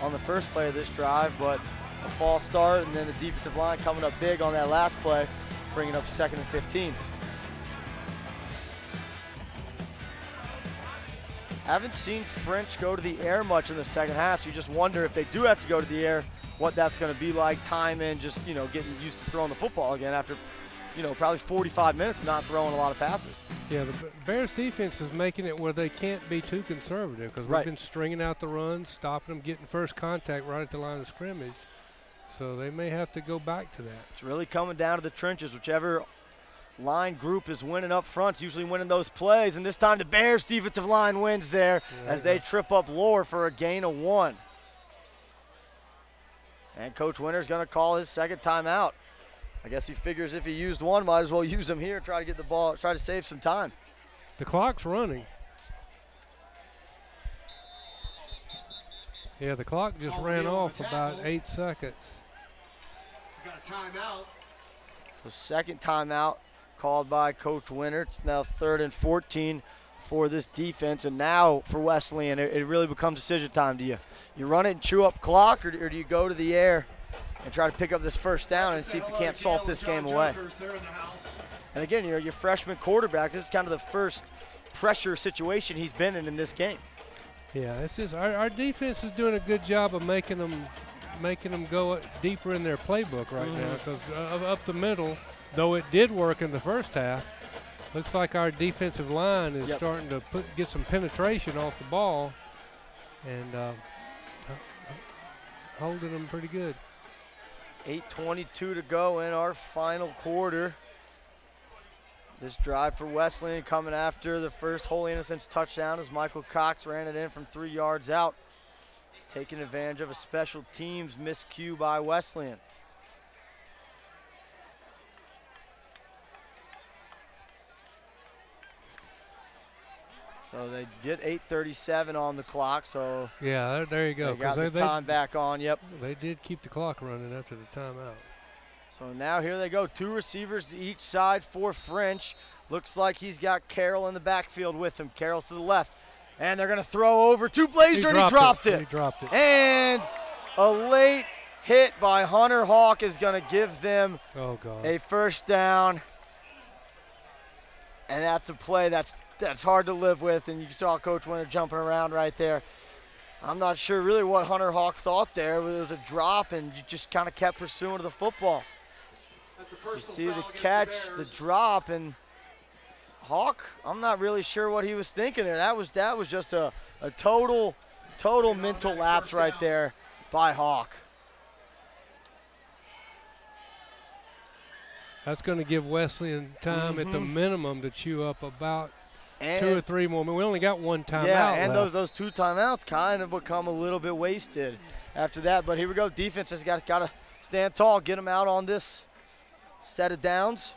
on the first play of this drive, but a false start, and then the defensive line coming up big on that last play, bringing up 2nd and 15. Haven't seen French go to the air much in the second half, so you just wonder if they do have to go to the air, what that's going to be like. Time in, just getting used to throwing the football again after probably 45 minutes of not throwing a lot of passes.
Yeah, the Bears defense is making it where they can't be too conservative because we've been stringing out the runs, stopping them, getting first contact right at the line of scrimmage. So they may have to go back to that. It's
really coming down to the trenches. Whichever line group is winning up front is usually winning those plays, and this time the Bears defensive line wins there as they trip up Lohr for a gain of 1. And Coach Winter's going to call his 2nd timeout. I guess he figures if he used one, might as well use them here, try to get the ball, try to save some time.
The clock's running. Yeah, the clock just ran off about 8 seconds.
Got a timeout.
So 2nd timeout called by Coach Winter. It's now 3rd and 14 for this defense, and now for Wesleyan, it really becomes decision time. Do you run it and chew up clock, or do you go to the air and try to pick up this first down and see if you can't salt this game away? And again, your freshman quarterback, this is kind of the first pressure situation he's been in this game.
Yeah, it's just our defense is doing a good job of making them go deeper in their playbook right now, because up the middle, though it did work in the first half, looks like our defensive line is starting to get some penetration off the ball and holding them pretty good.
8:22 to go in our final quarter. This drive for Wesleyan coming after the first Holy Innocents touchdown as Michael Cox ran it in from 3 yards out, taking advantage of a special teams miscue by Wesleyan. So they get 8:37 on the clock. So
yeah, there you go.
They got the time back on. Yep.
They did keep the clock running after the timeout.
So now here they go. 2 receivers to each side for French. Looks like he's got Carroll in the backfield with him. Carroll's to the left. And they're going to throw over to Blazer, and he dropped it.
He dropped it.
And a late hit by Hunter Hawk is going to give them a first down. And that's a play that's hard to live with, and you saw Coach Winter jumping around right there. I'm not sure really what Hunter Hawk thought there. It was a drop, and you just kind of kept pursuing to the football. You see the catch, the drop, and Hawk, I'm not really sure what he was thinking there. That was just a total mental lapse right there by Hawk.
That's going to give Wesleyan time at the minimum to chew up about 2 or 3 more. I mean, we only got 1 timeout
and
left.
those 2 timeouts kind of become a little bit wasted after that. But here we go. Defense has got to stand tall, get him out on this set of downs.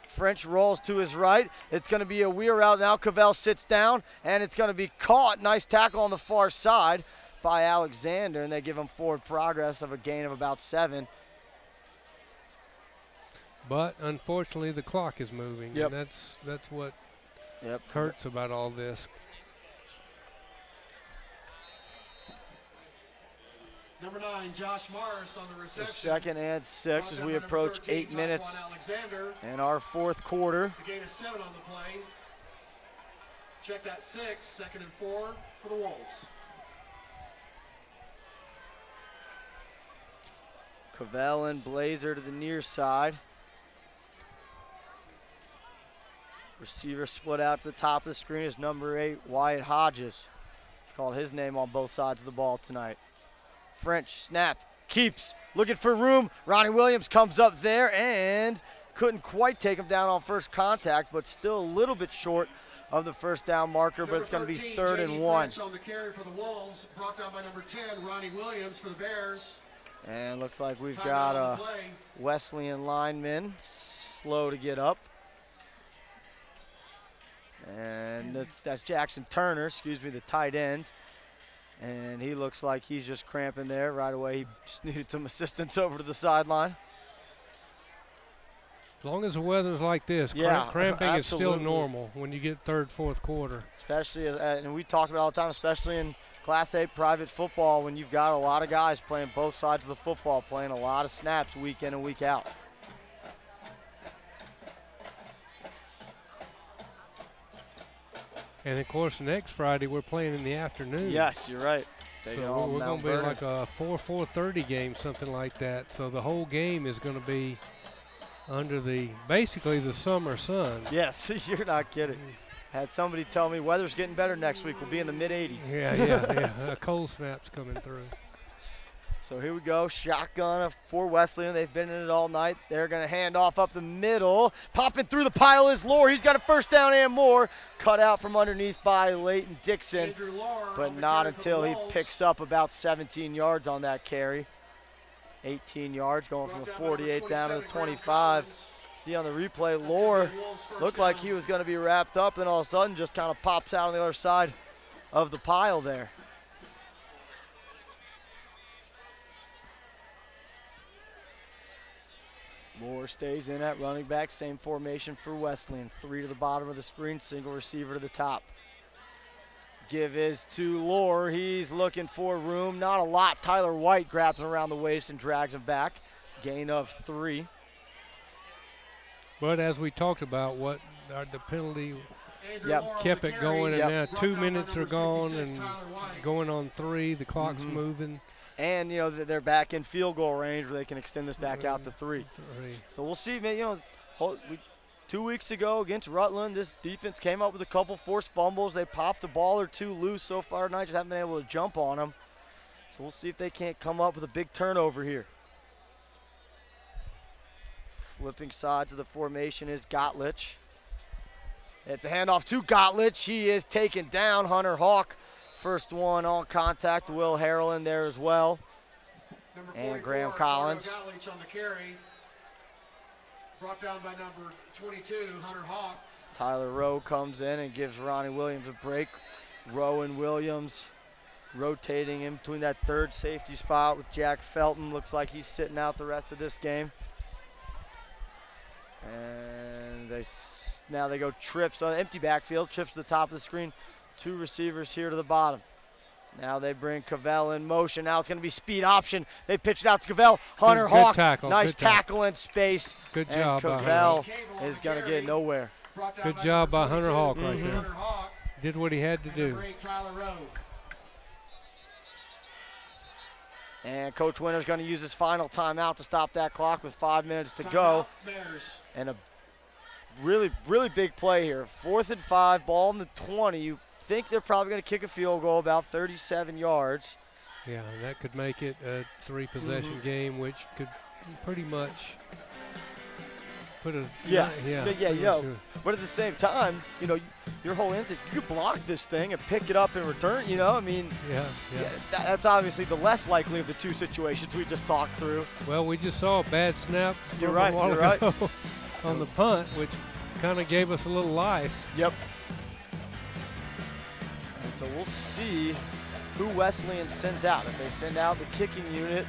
French rolls to his right. It's going to be a wheel route. Now Cavell sits down, and it's going to be caught. Nice tackle on the far side by Alexander, and they give him forward progress of a gain of about 7.
But unfortunately, the clock is moving, and that's what hurts about all this.
Number 9, Josh Morris on the reception.
2nd and 6 as we approach 8 minutes in our 4th quarter.
It's a gain of 7 on the play. Check that 6, 2nd and 4 for the Wolves.
Cavell and Blazer to the near side. Receiver split out to the top of the screen is number 8, Wyatt Hodges. Called his name on both sides of the ball tonight. French snap, keeps looking for room. Ronnie Williams comes up there and couldn't quite take him down on first contact, but still a little bit short of the first down marker, but it's going to be 3rd and 1.
French on the carry for the Wolves, brought down by number 10, Ronnie Williams for the Bears.
And looks like we've got a Wesleyan lineman slow to get up. And that's Jackson Turner, the tight end. And he looks like he's just cramping there right away. He just needed some assistance over to the sideline.
As long as the weather's like this, cramping is still normal when you get 3rd, 4th quarter.
Especially, and we talk about it all the time, especially in Class A private football when you've got a lot of guys playing both sides of the football, playing a lot of snaps week in and week out.
And, of course, next Friday we're playing in the afternoon.
Yes, you're right.
So we're going to be like a 4:30 game, something like that. So the whole game is going to be under basically the summer sun.
Yes, you're not kidding. Had somebody tell me weather's getting better next week. We'll be in the mid-80s.
Yeah. A cold snap's coming through.
So here we go, shotgun for Wesleyan. They've been in it all night. They're going to hand off up the middle. Popping through the pile is Lohr. He's got a 1st down and more. Cut out from underneath by Leighton Dixon, but not until he picks up about 17 yards on that carry. 18 yards, going from the 48 down to the 25. See on the replay, Lohr looked like he was going to be wrapped up, and all of a sudden just kind of pops out on the other side of the pile there. Lohr stays in at running back, same formation for Wesleyan. 3 to the bottom of the screen, single receiver to the top. Give is to Lohr. He's looking for room, not a lot. Tyler White grabs him around the waist and drags him back. Gain of 3.
But as we talked about, the penalty kept it going, and now 2 minutes are gone and going on 3. The clock's moving.
And, they're back in field goal range where they can extend this back out to 3. So we'll see, man. 2 weeks ago against Rutland, this defense came up with a couple forced fumbles. They popped a ball or 2 loose so far tonight, just haven't been able to jump on them. So we'll see if they can't come up with a big turnover here. Flipping sides of the formation is Gottlich. It's a handoff to Gottlich. He is taken down. Hunter Hawk. First one on contact, Will Harrell in there as well. And Graham Collins.
On the carry. Brought down by number 22, Hunter Hawk.
Tyler Rowe comes in and gives Ronnie Williams a break. Rowe and Williams rotating in between that 3rd safety spot with Jack Felton. Looks like he's sitting out the rest of this game. And now they go trips on empty backfield, trips to the top of the screen. 2 receivers here to the bottom. Now they bring Cavell in motion. Now it's going to be speed option. They pitch it out to Cavell. Hunter Hawk, nice tackle in space.
Good job.
Cavell is going to get nowhere.
Good job by Hunter Hawk right there. Did what he had to do.
And Coach Winter's going to use his final timeout to stop that clock with 5 minutes to go. And a really, really big play here. 4th and 5, ball in the 20. You think they're probably going to kick a field goal about 37 yards.
Yeah, and that could make it a 3-possession game, which could pretty much put a
yeah. But at the same time, you know, your whole instinct, you could block this thing and pick it up and return. You know, I mean, that's obviously the less likely of the two situations we just talked through.
Well, we just saw a bad snap.
You're right.
On the punt, which kind of gave us a little life.
Yep. And so we'll see who Wesleyan sends out. If they send out the kicking unit,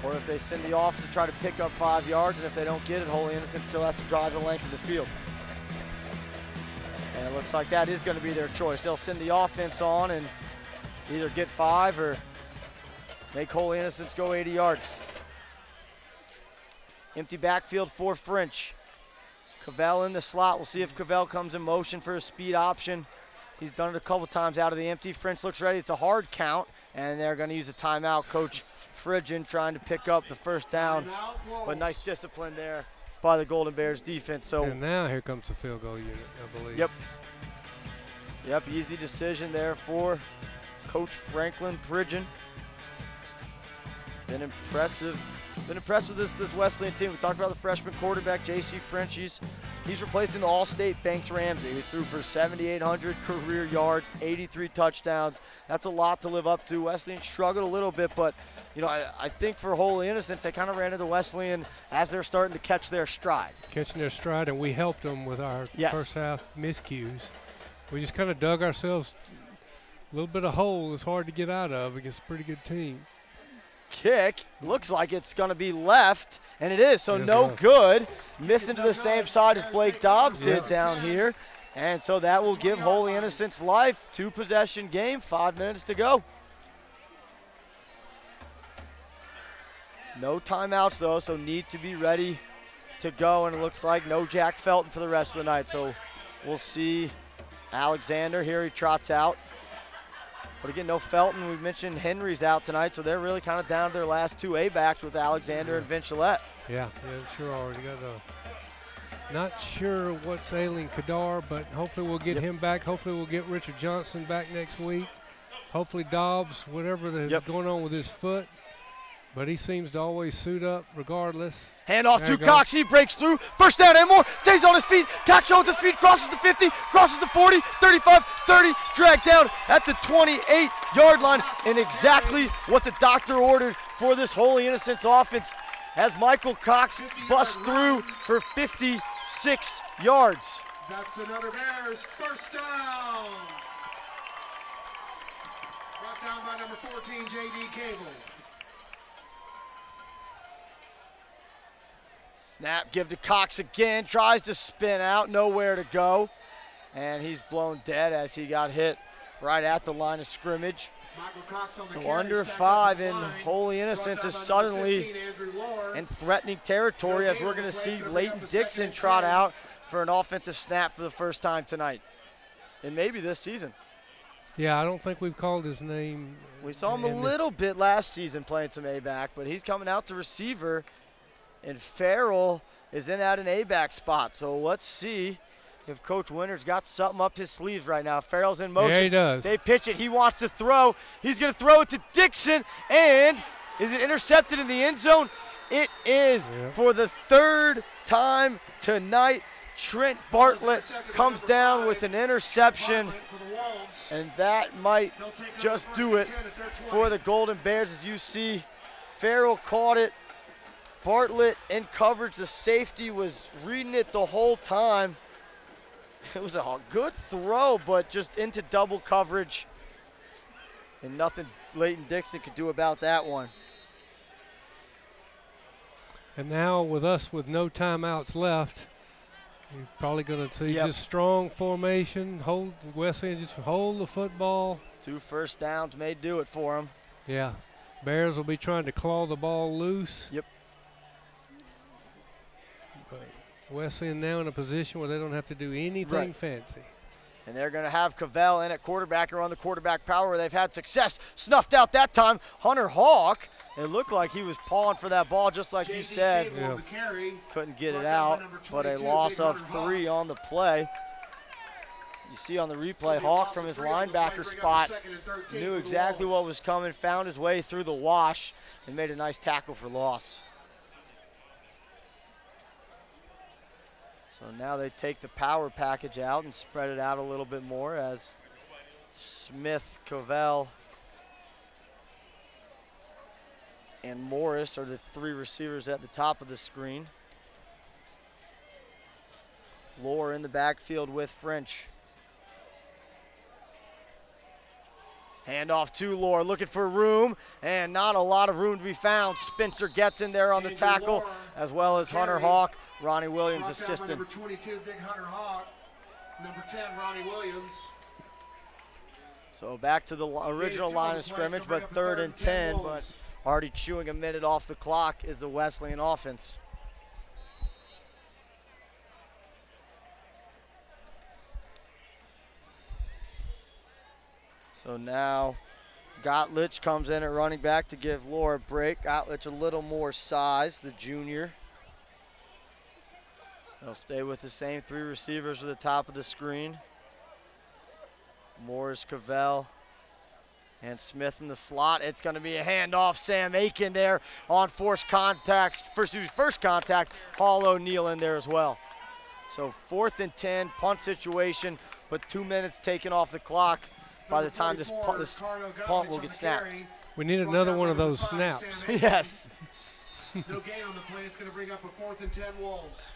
or if they send the offense to try to pick up 5 yards, and if they don't get it, Holy Innocents still has to drive the length of the field. And it looks like that is going to be their choice. They'll send the offense on and either get 5 or make Holy Innocents go 80 yards. Empty backfield for French. Cavell in the slot. We'll see if Cavell comes in motion for a speed option. He's done it a couple times out of the empty. French looks ready. It's a hard count, and they're going to use a timeout. Coach Friggin trying to pick up the first down, but nice discipline there by the Golden Bears defense. So
and now here comes the field goal unit, I believe.
Yep, easy decision there for Coach Franklin Friggin. Been impressive with this Wesleyan team. We talked about the freshman quarterback, J.C. French. He's replacing the All-State Banks Ramsey. He threw for 7,800 career yards, 83 touchdowns. That's a lot to live up to. Wesleyan struggled a little bit, but you know, I think for Holy Innocents, they kind of ran into Wesleyan as they're starting to catch their stride.
Catching their stride, and we helped them with our first half miscues. We just kind of dug ourselves a little bit of hole. It's hard to get out of against a pretty good team.
Kick looks like it's going to be left, and it is, so no good. Missing to the same side as Blake Dobbs did down here, and so that will give Holy Innocents life. 2-possession game, 5 minutes to go. No timeouts though, so need to be ready to go, and it looks like no Jack Felton for the rest of the night, so we'll see Alexander here. He trots out. But again, no Felton. We mentioned Henry's out tonight, so they're really kind of down to their last 2 A-backs with Alexander and Vince Gillette.
Yeah, sure already got not sure what's ailing Kadar, but hopefully we'll get him back. Hopefully we'll get Richard Johnson back next week. Hopefully Dobbs, whatever is going on with his foot. But he seems to always suit up regardless.
Hand off to Cox. He breaks through. First down and more. Stays on his feet. Cox shows his feet. Crosses the 50. Crosses the 40. 35. 30. Dragged down at the 28-yard line. And exactly what the doctor ordered for this Holy Innocents offense as Michael Cox busts through for 56 yards.
That's another Bears first down. Brought down by number 14, J.D. Cable.
Snap, give to Cox again, tries to spin out, nowhere to go. And he's blown dead as he got hit right at the line of scrimmage. So under 5 in Holy Innocents is suddenly in threatening territory as we're gonna see Leighton Dixon trot out for an offensive snap for the first time tonight. And maybe this season.
Yeah, I don't think we've called his name.
We saw him a little bit last season playing some A-back, but he's coming out to receiver. And Farrell is in at an A-back spot. So let's see if Coach Winter's got something up his sleeves right now. Farrell's in motion.
Yeah, he does.
They pitch it. He wants to throw. He's going to throw it to Dixon. And is it intercepted in the end zone? It is. For the 3rd time tonight. Trent Bartlett comes down with an interception. And that might just do it for the Golden Bears. As you see, Farrell caught it. Bartlett in coverage. The safety was reading it the whole time. It was a good throw, but just into double coverage. And nothing Leighton Dixon could do about that one.
And now with us with no timeouts left, you're probably going to see just strong formation. Hold Wesleyan, just hold the football.
2 first downs may do it for him.
Yeah. Bears will be trying to claw the ball loose.
Yep.
Wesleyan now in a position where they don't have to do anything fancy.
And they're going to have Cavell in at quarterback or on the quarterback power where they've had success. Snuffed out that time. Hunter Hawk, it looked like he was pawing for that ball just like you said.
Yeah.
Couldn't get it out, but a loss of 3 on the play. You see on the replay, Hawk from his linebacker spot knew exactly what was coming, found his way through the wash, and made a nice tackle for loss. So now they take the power package out and spread it out a little bit more as Smith, Cavell, and Morris are the 3 receivers at the top of the screen. Lohr in the backfield with French. Handoff to Lohr, looking for room, and not a lot of room to be found. Spencer gets in there on the tackle, as well as Hunter Hawk. Ronnie Williams assistant.
Number 22, Big Hunter Hawk. Number 10, Ronnie Williams.
So back to the original line of scrimmage, but 3rd and 10, but already chewing a minute off the clock is the Wesleyan offense. So now Gottlich comes in at running back to give Lohr a break. Gottlich a little more size, the junior. They'll stay with the same 3 receivers at the top of the screen. Morris, Cavell, and Smith in the slot. It's going to be a handoff. Sam Aiken there on first contact. First contact. Paul O'Neill in there as well. So 4th and 10, punt situation, but 2 minutes taken off the clock by the time this punt will get snapped.
We need another one of those snaps.
Yes.
No gain on the play. It's going to bring up a 4th and 10 Wolves.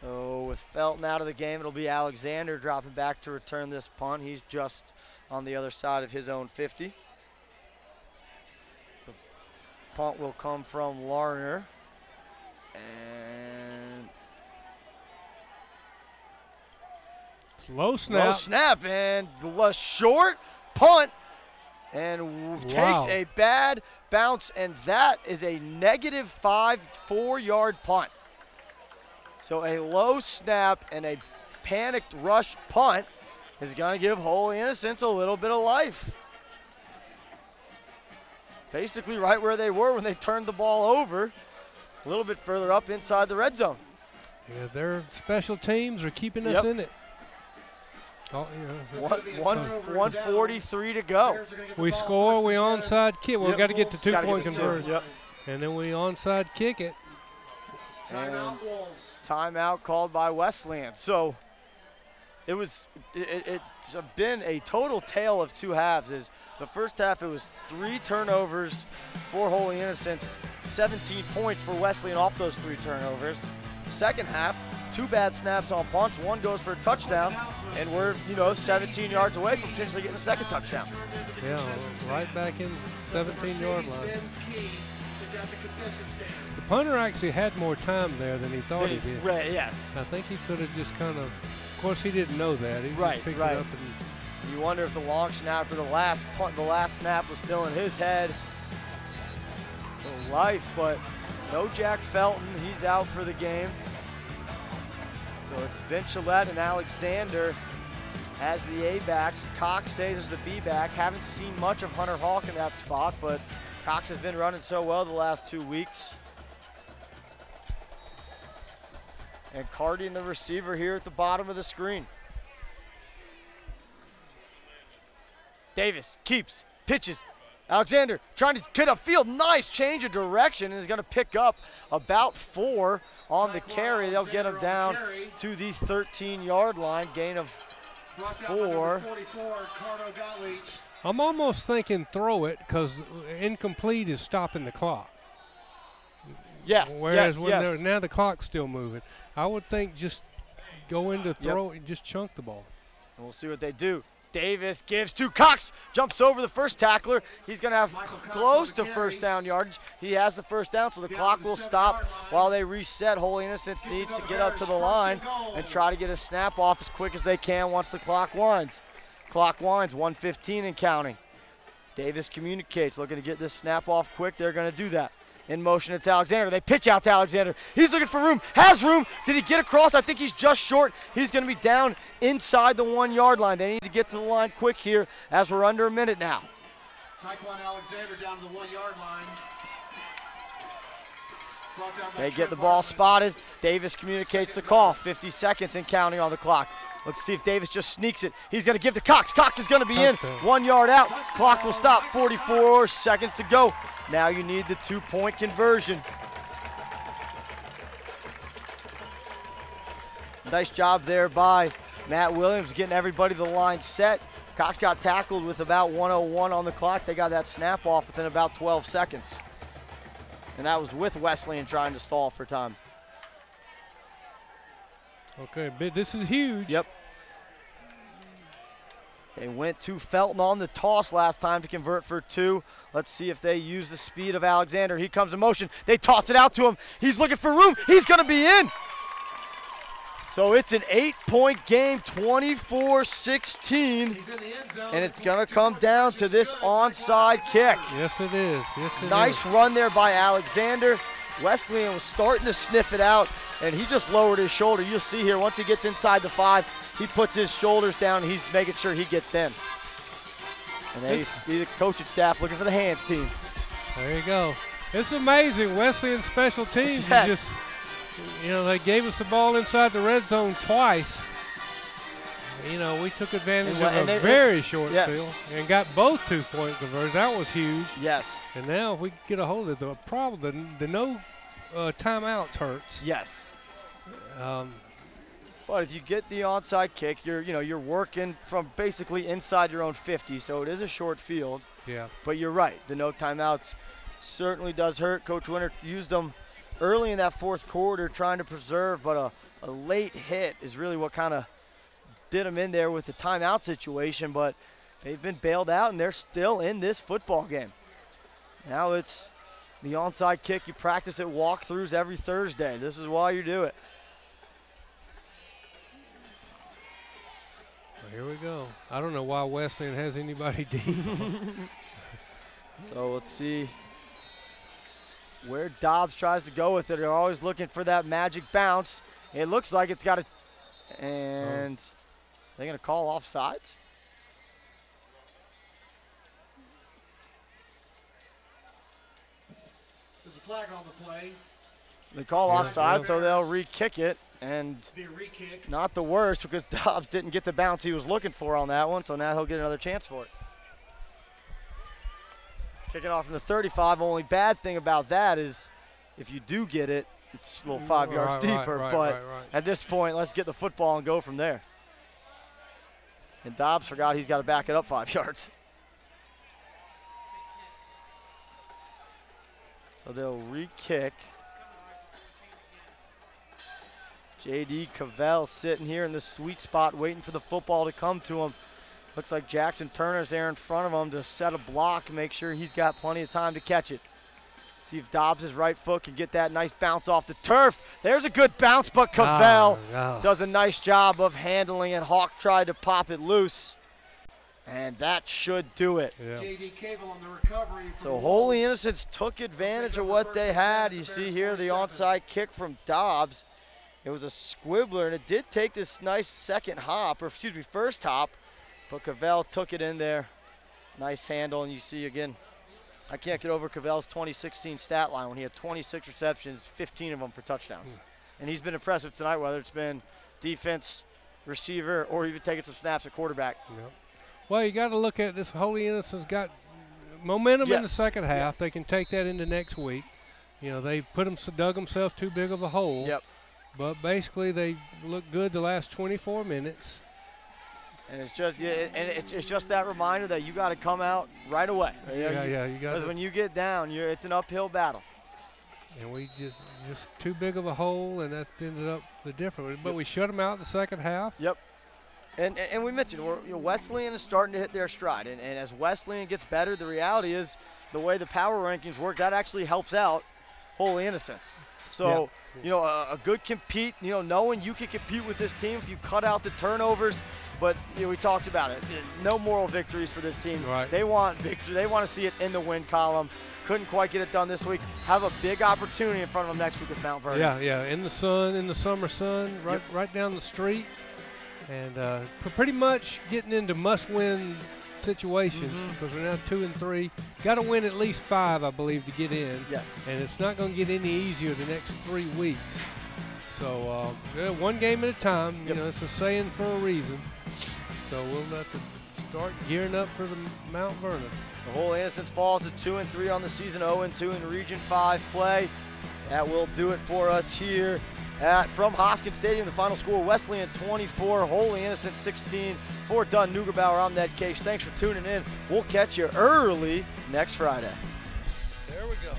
So with Felton out of the game, it'll be Alexander dropping back to return this punt. He's just on the other side of his own 50. The punt will come from Larner. And
low snap.
Low snap and the short punt and takes a bad bounce, and that is a -5 4-yard punt. So a low snap and a panicked rush punt is going to give Holy Innocents a little bit of life. Basically right where they were when they turned the ball over, a little bit further up inside the red zone.
Yeah, their special teams are keeping us in it. Oh, yeah.
1:43 to go.
We score, we onside kick. Well, we've got to get the 2-point conversion.
Yep.
And then we onside kick it.
And timeout called by Wesleyan. So it's been a total tale of 2 halves. Is the first half, it was 3 turnovers for Holy Innocents, 17 points for Wesleyan off those 3 turnovers. Second half, 2 bad snaps on punts, 1 goes for a touchdown, and we're 17 yards away from potentially getting a second touchdown.
Yeah, right back in 17-yard line. The punter actually had more time there than he thought he did.
Right, yes.
I think he could have just kind of course, he didn't know that. He just picked it up and
you wonder if the long snapper, the last snap was still in his head. So life, but no Jack Felton. He's out for the game. So it's Vince Gillette and Alexander as the A-backs. Cox stays as the B-back. Haven't seen much of Hunter Hawk in that spot, but Cox has been running so well the last 2 weeks. And Cardi and the receiver here at the bottom of the screen. Davis keeps, pitches. Alexander trying to get upfield. Nice change of direction, and is going to pick up about 4 on the carry. They'll get him down to the 13-yard line. Gain of 4.
I'm almost thinking throw it because incomplete is stopping the clock.
Yes.
Whereas
yes.
Now the clock's still moving. I would think just go into throw it and just chunk the ball.
And we'll see what they do. Davis gives to Cox, jumps over the first tackler. He's going to have close to first down yardage. He has the first down, so the clock will stop while they reset. Holy Innocents needs to get up to the line and try to get a snap off as quick as they can once the clock winds. Clock winds, 1:15 and counting. Davis communicates, looking to get this snap off quick. They're going to do that. In motion, it's Alexander. They pitch out to Alexander. He's looking for room. Has room. Did he get across? I think he's just short. He's going to be down inside the 1 yard line. They need to get to the line quick here as we're under a minute now.
Taekwon Alexander down to the 1 yard line.
They get the ball spotted. Davis communicates the call. 50 seconds and counting on the clock. Let's see if Davis just sneaks it. He's going to give to Cox. Cox is going to be in. 1 yard out. Clock will stop. 44 seconds to go. Now you need the 2-point conversion. Nice job there by Matt Williams getting everybody the line set. Cox got tackled with about 1:01 on the clock. They got that snap off within about 12 seconds. And that was with Wesleyan trying to stall for time.
Okay, this is huge.
Yep. They went to Felton on the toss last time to convert for 2. Let's see if they use the speed of Alexander. He comes in motion. They toss it out to him. He's looking for room. He's going to be in. So it's an 8-point game, 24-16. And it's going to come down to this onside kick.
Yes, it is. Yes, it is.
Nice run there by Alexander. Wesleyan was starting to sniff it out, and he just lowered his shoulder. You'll see here, once he gets inside the 5, he puts his shoulders down, and he's making sure he gets in. And then you see the coaching staff looking for the hands team.
There you go. It's amazing, Wesleyan special teams.
Yes.
They gave us the ball inside the red zone twice. We took advantage of a very short field and got both 2-point conversions. That was huge.
Yes.
And now if we get a hold of the problem, the no timeouts hurts.
Yes. But if you get the onside kick, you're working from basically inside your own 50, so it is a short field.
Yeah.
But you're right, the no timeouts certainly does hurt. Coach Winter used them early in that 4th quarter trying to preserve, but a late hit is really what kind of did them in there with the timeout situation, but they've been bailed out and they're still in this football game. Now it's the onside kick. You practice at walkthroughs every Thursday. This is why you do it.
Well, here we go. I don't know why Wesleyan has anybody deep.
So let's see where Dobbs tries to go with it. They're always looking for that magic bounce. It looks like it's got a, and they're going to call offsides.
There's a flag on the play.
They call offside, so they'll re-kick it. And
Be a re-kick.
not the worst, because Dobbs didn't get the bounce he was looking for on that one, so now he'll get another chance for it. Kicking off from the 35. Only bad thing about that is if you do get it, it's a little 5 yards deeper. But at this point, let's get the football and go from there. And Dobbs forgot he's got to back it up 5 yards. So they'll re-kick. J.D. Cavell sitting here in the sweet spot waiting for the football to come to him. Looks like Jackson Turner's there in front of him to set a block and make sure he's got plenty of time to catch it. See if Dobbs' right foot can get that nice bounce off the turf. There's a good bounce, but Cavell does a nice job of handling it. Hawk tried to pop it loose, and that should do it.
Yeah.
J.D. Cable on the recovery.
So Holy Innocents took advantage of what they had. You see here the onside kick from Dobbs. It was a squibbler, and it did take this nice first hop, but Cavell took it in there. Nice handle, and you see again, I can't get over Cavell's 2016 stat line when he had 26 receptions, 15 of them for touchdowns. And he's been impressive tonight, whether it's been defense, receiver, or even taking some snaps at quarterback.
Yep. Well, you got to look at this. Holy Innocents got momentum in the second half. They can take that into next week. They dug themselves too big of a hole.
Yep.
But basically, they looked good the last 24 minutes.
And it's just that reminder that you got to come out right away.
You got.
Because when you get down, it's an uphill battle.
And we just too big of a hole, and that ended up the difference. But we shut them out in the second half.
Yep. And we mentioned Wesleyan is starting to hit their stride, and as Wesleyan gets better, the reality is the way the power rankings work, that actually helps out Holy Innocents. So, a good compete, knowing you can compete with this team if you cut out the turnovers But we talked about it. No moral victories for this team.
Right.
They want victory. They want to see it in the win column. Couldn't quite get it done this week. Have a big opportunity in front of them next week with Mount Vernon.
Yeah, in the sun, in the summer sun, right down the street, and pretty much getting into must-win situations because we're now 2-3. Got to win at least 5, I believe, to get in.
Yes.
And it's not going to get any easier the next 3 weeks. So one game at a time. You know, it's a saying for a reason. So we'll have to start gearing up for the Mount Vernon.
The Holy Innocents falls to 2-3 on the season, 0-2 in Region 5 play. That will do it for us here from Hoskins Stadium. The final score: Wesleyan 24, Holy Innocents 16. For Dunn Neugebauer, I'm Ned Case. Thanks for tuning in. We'll catch you early next Friday.
There we go.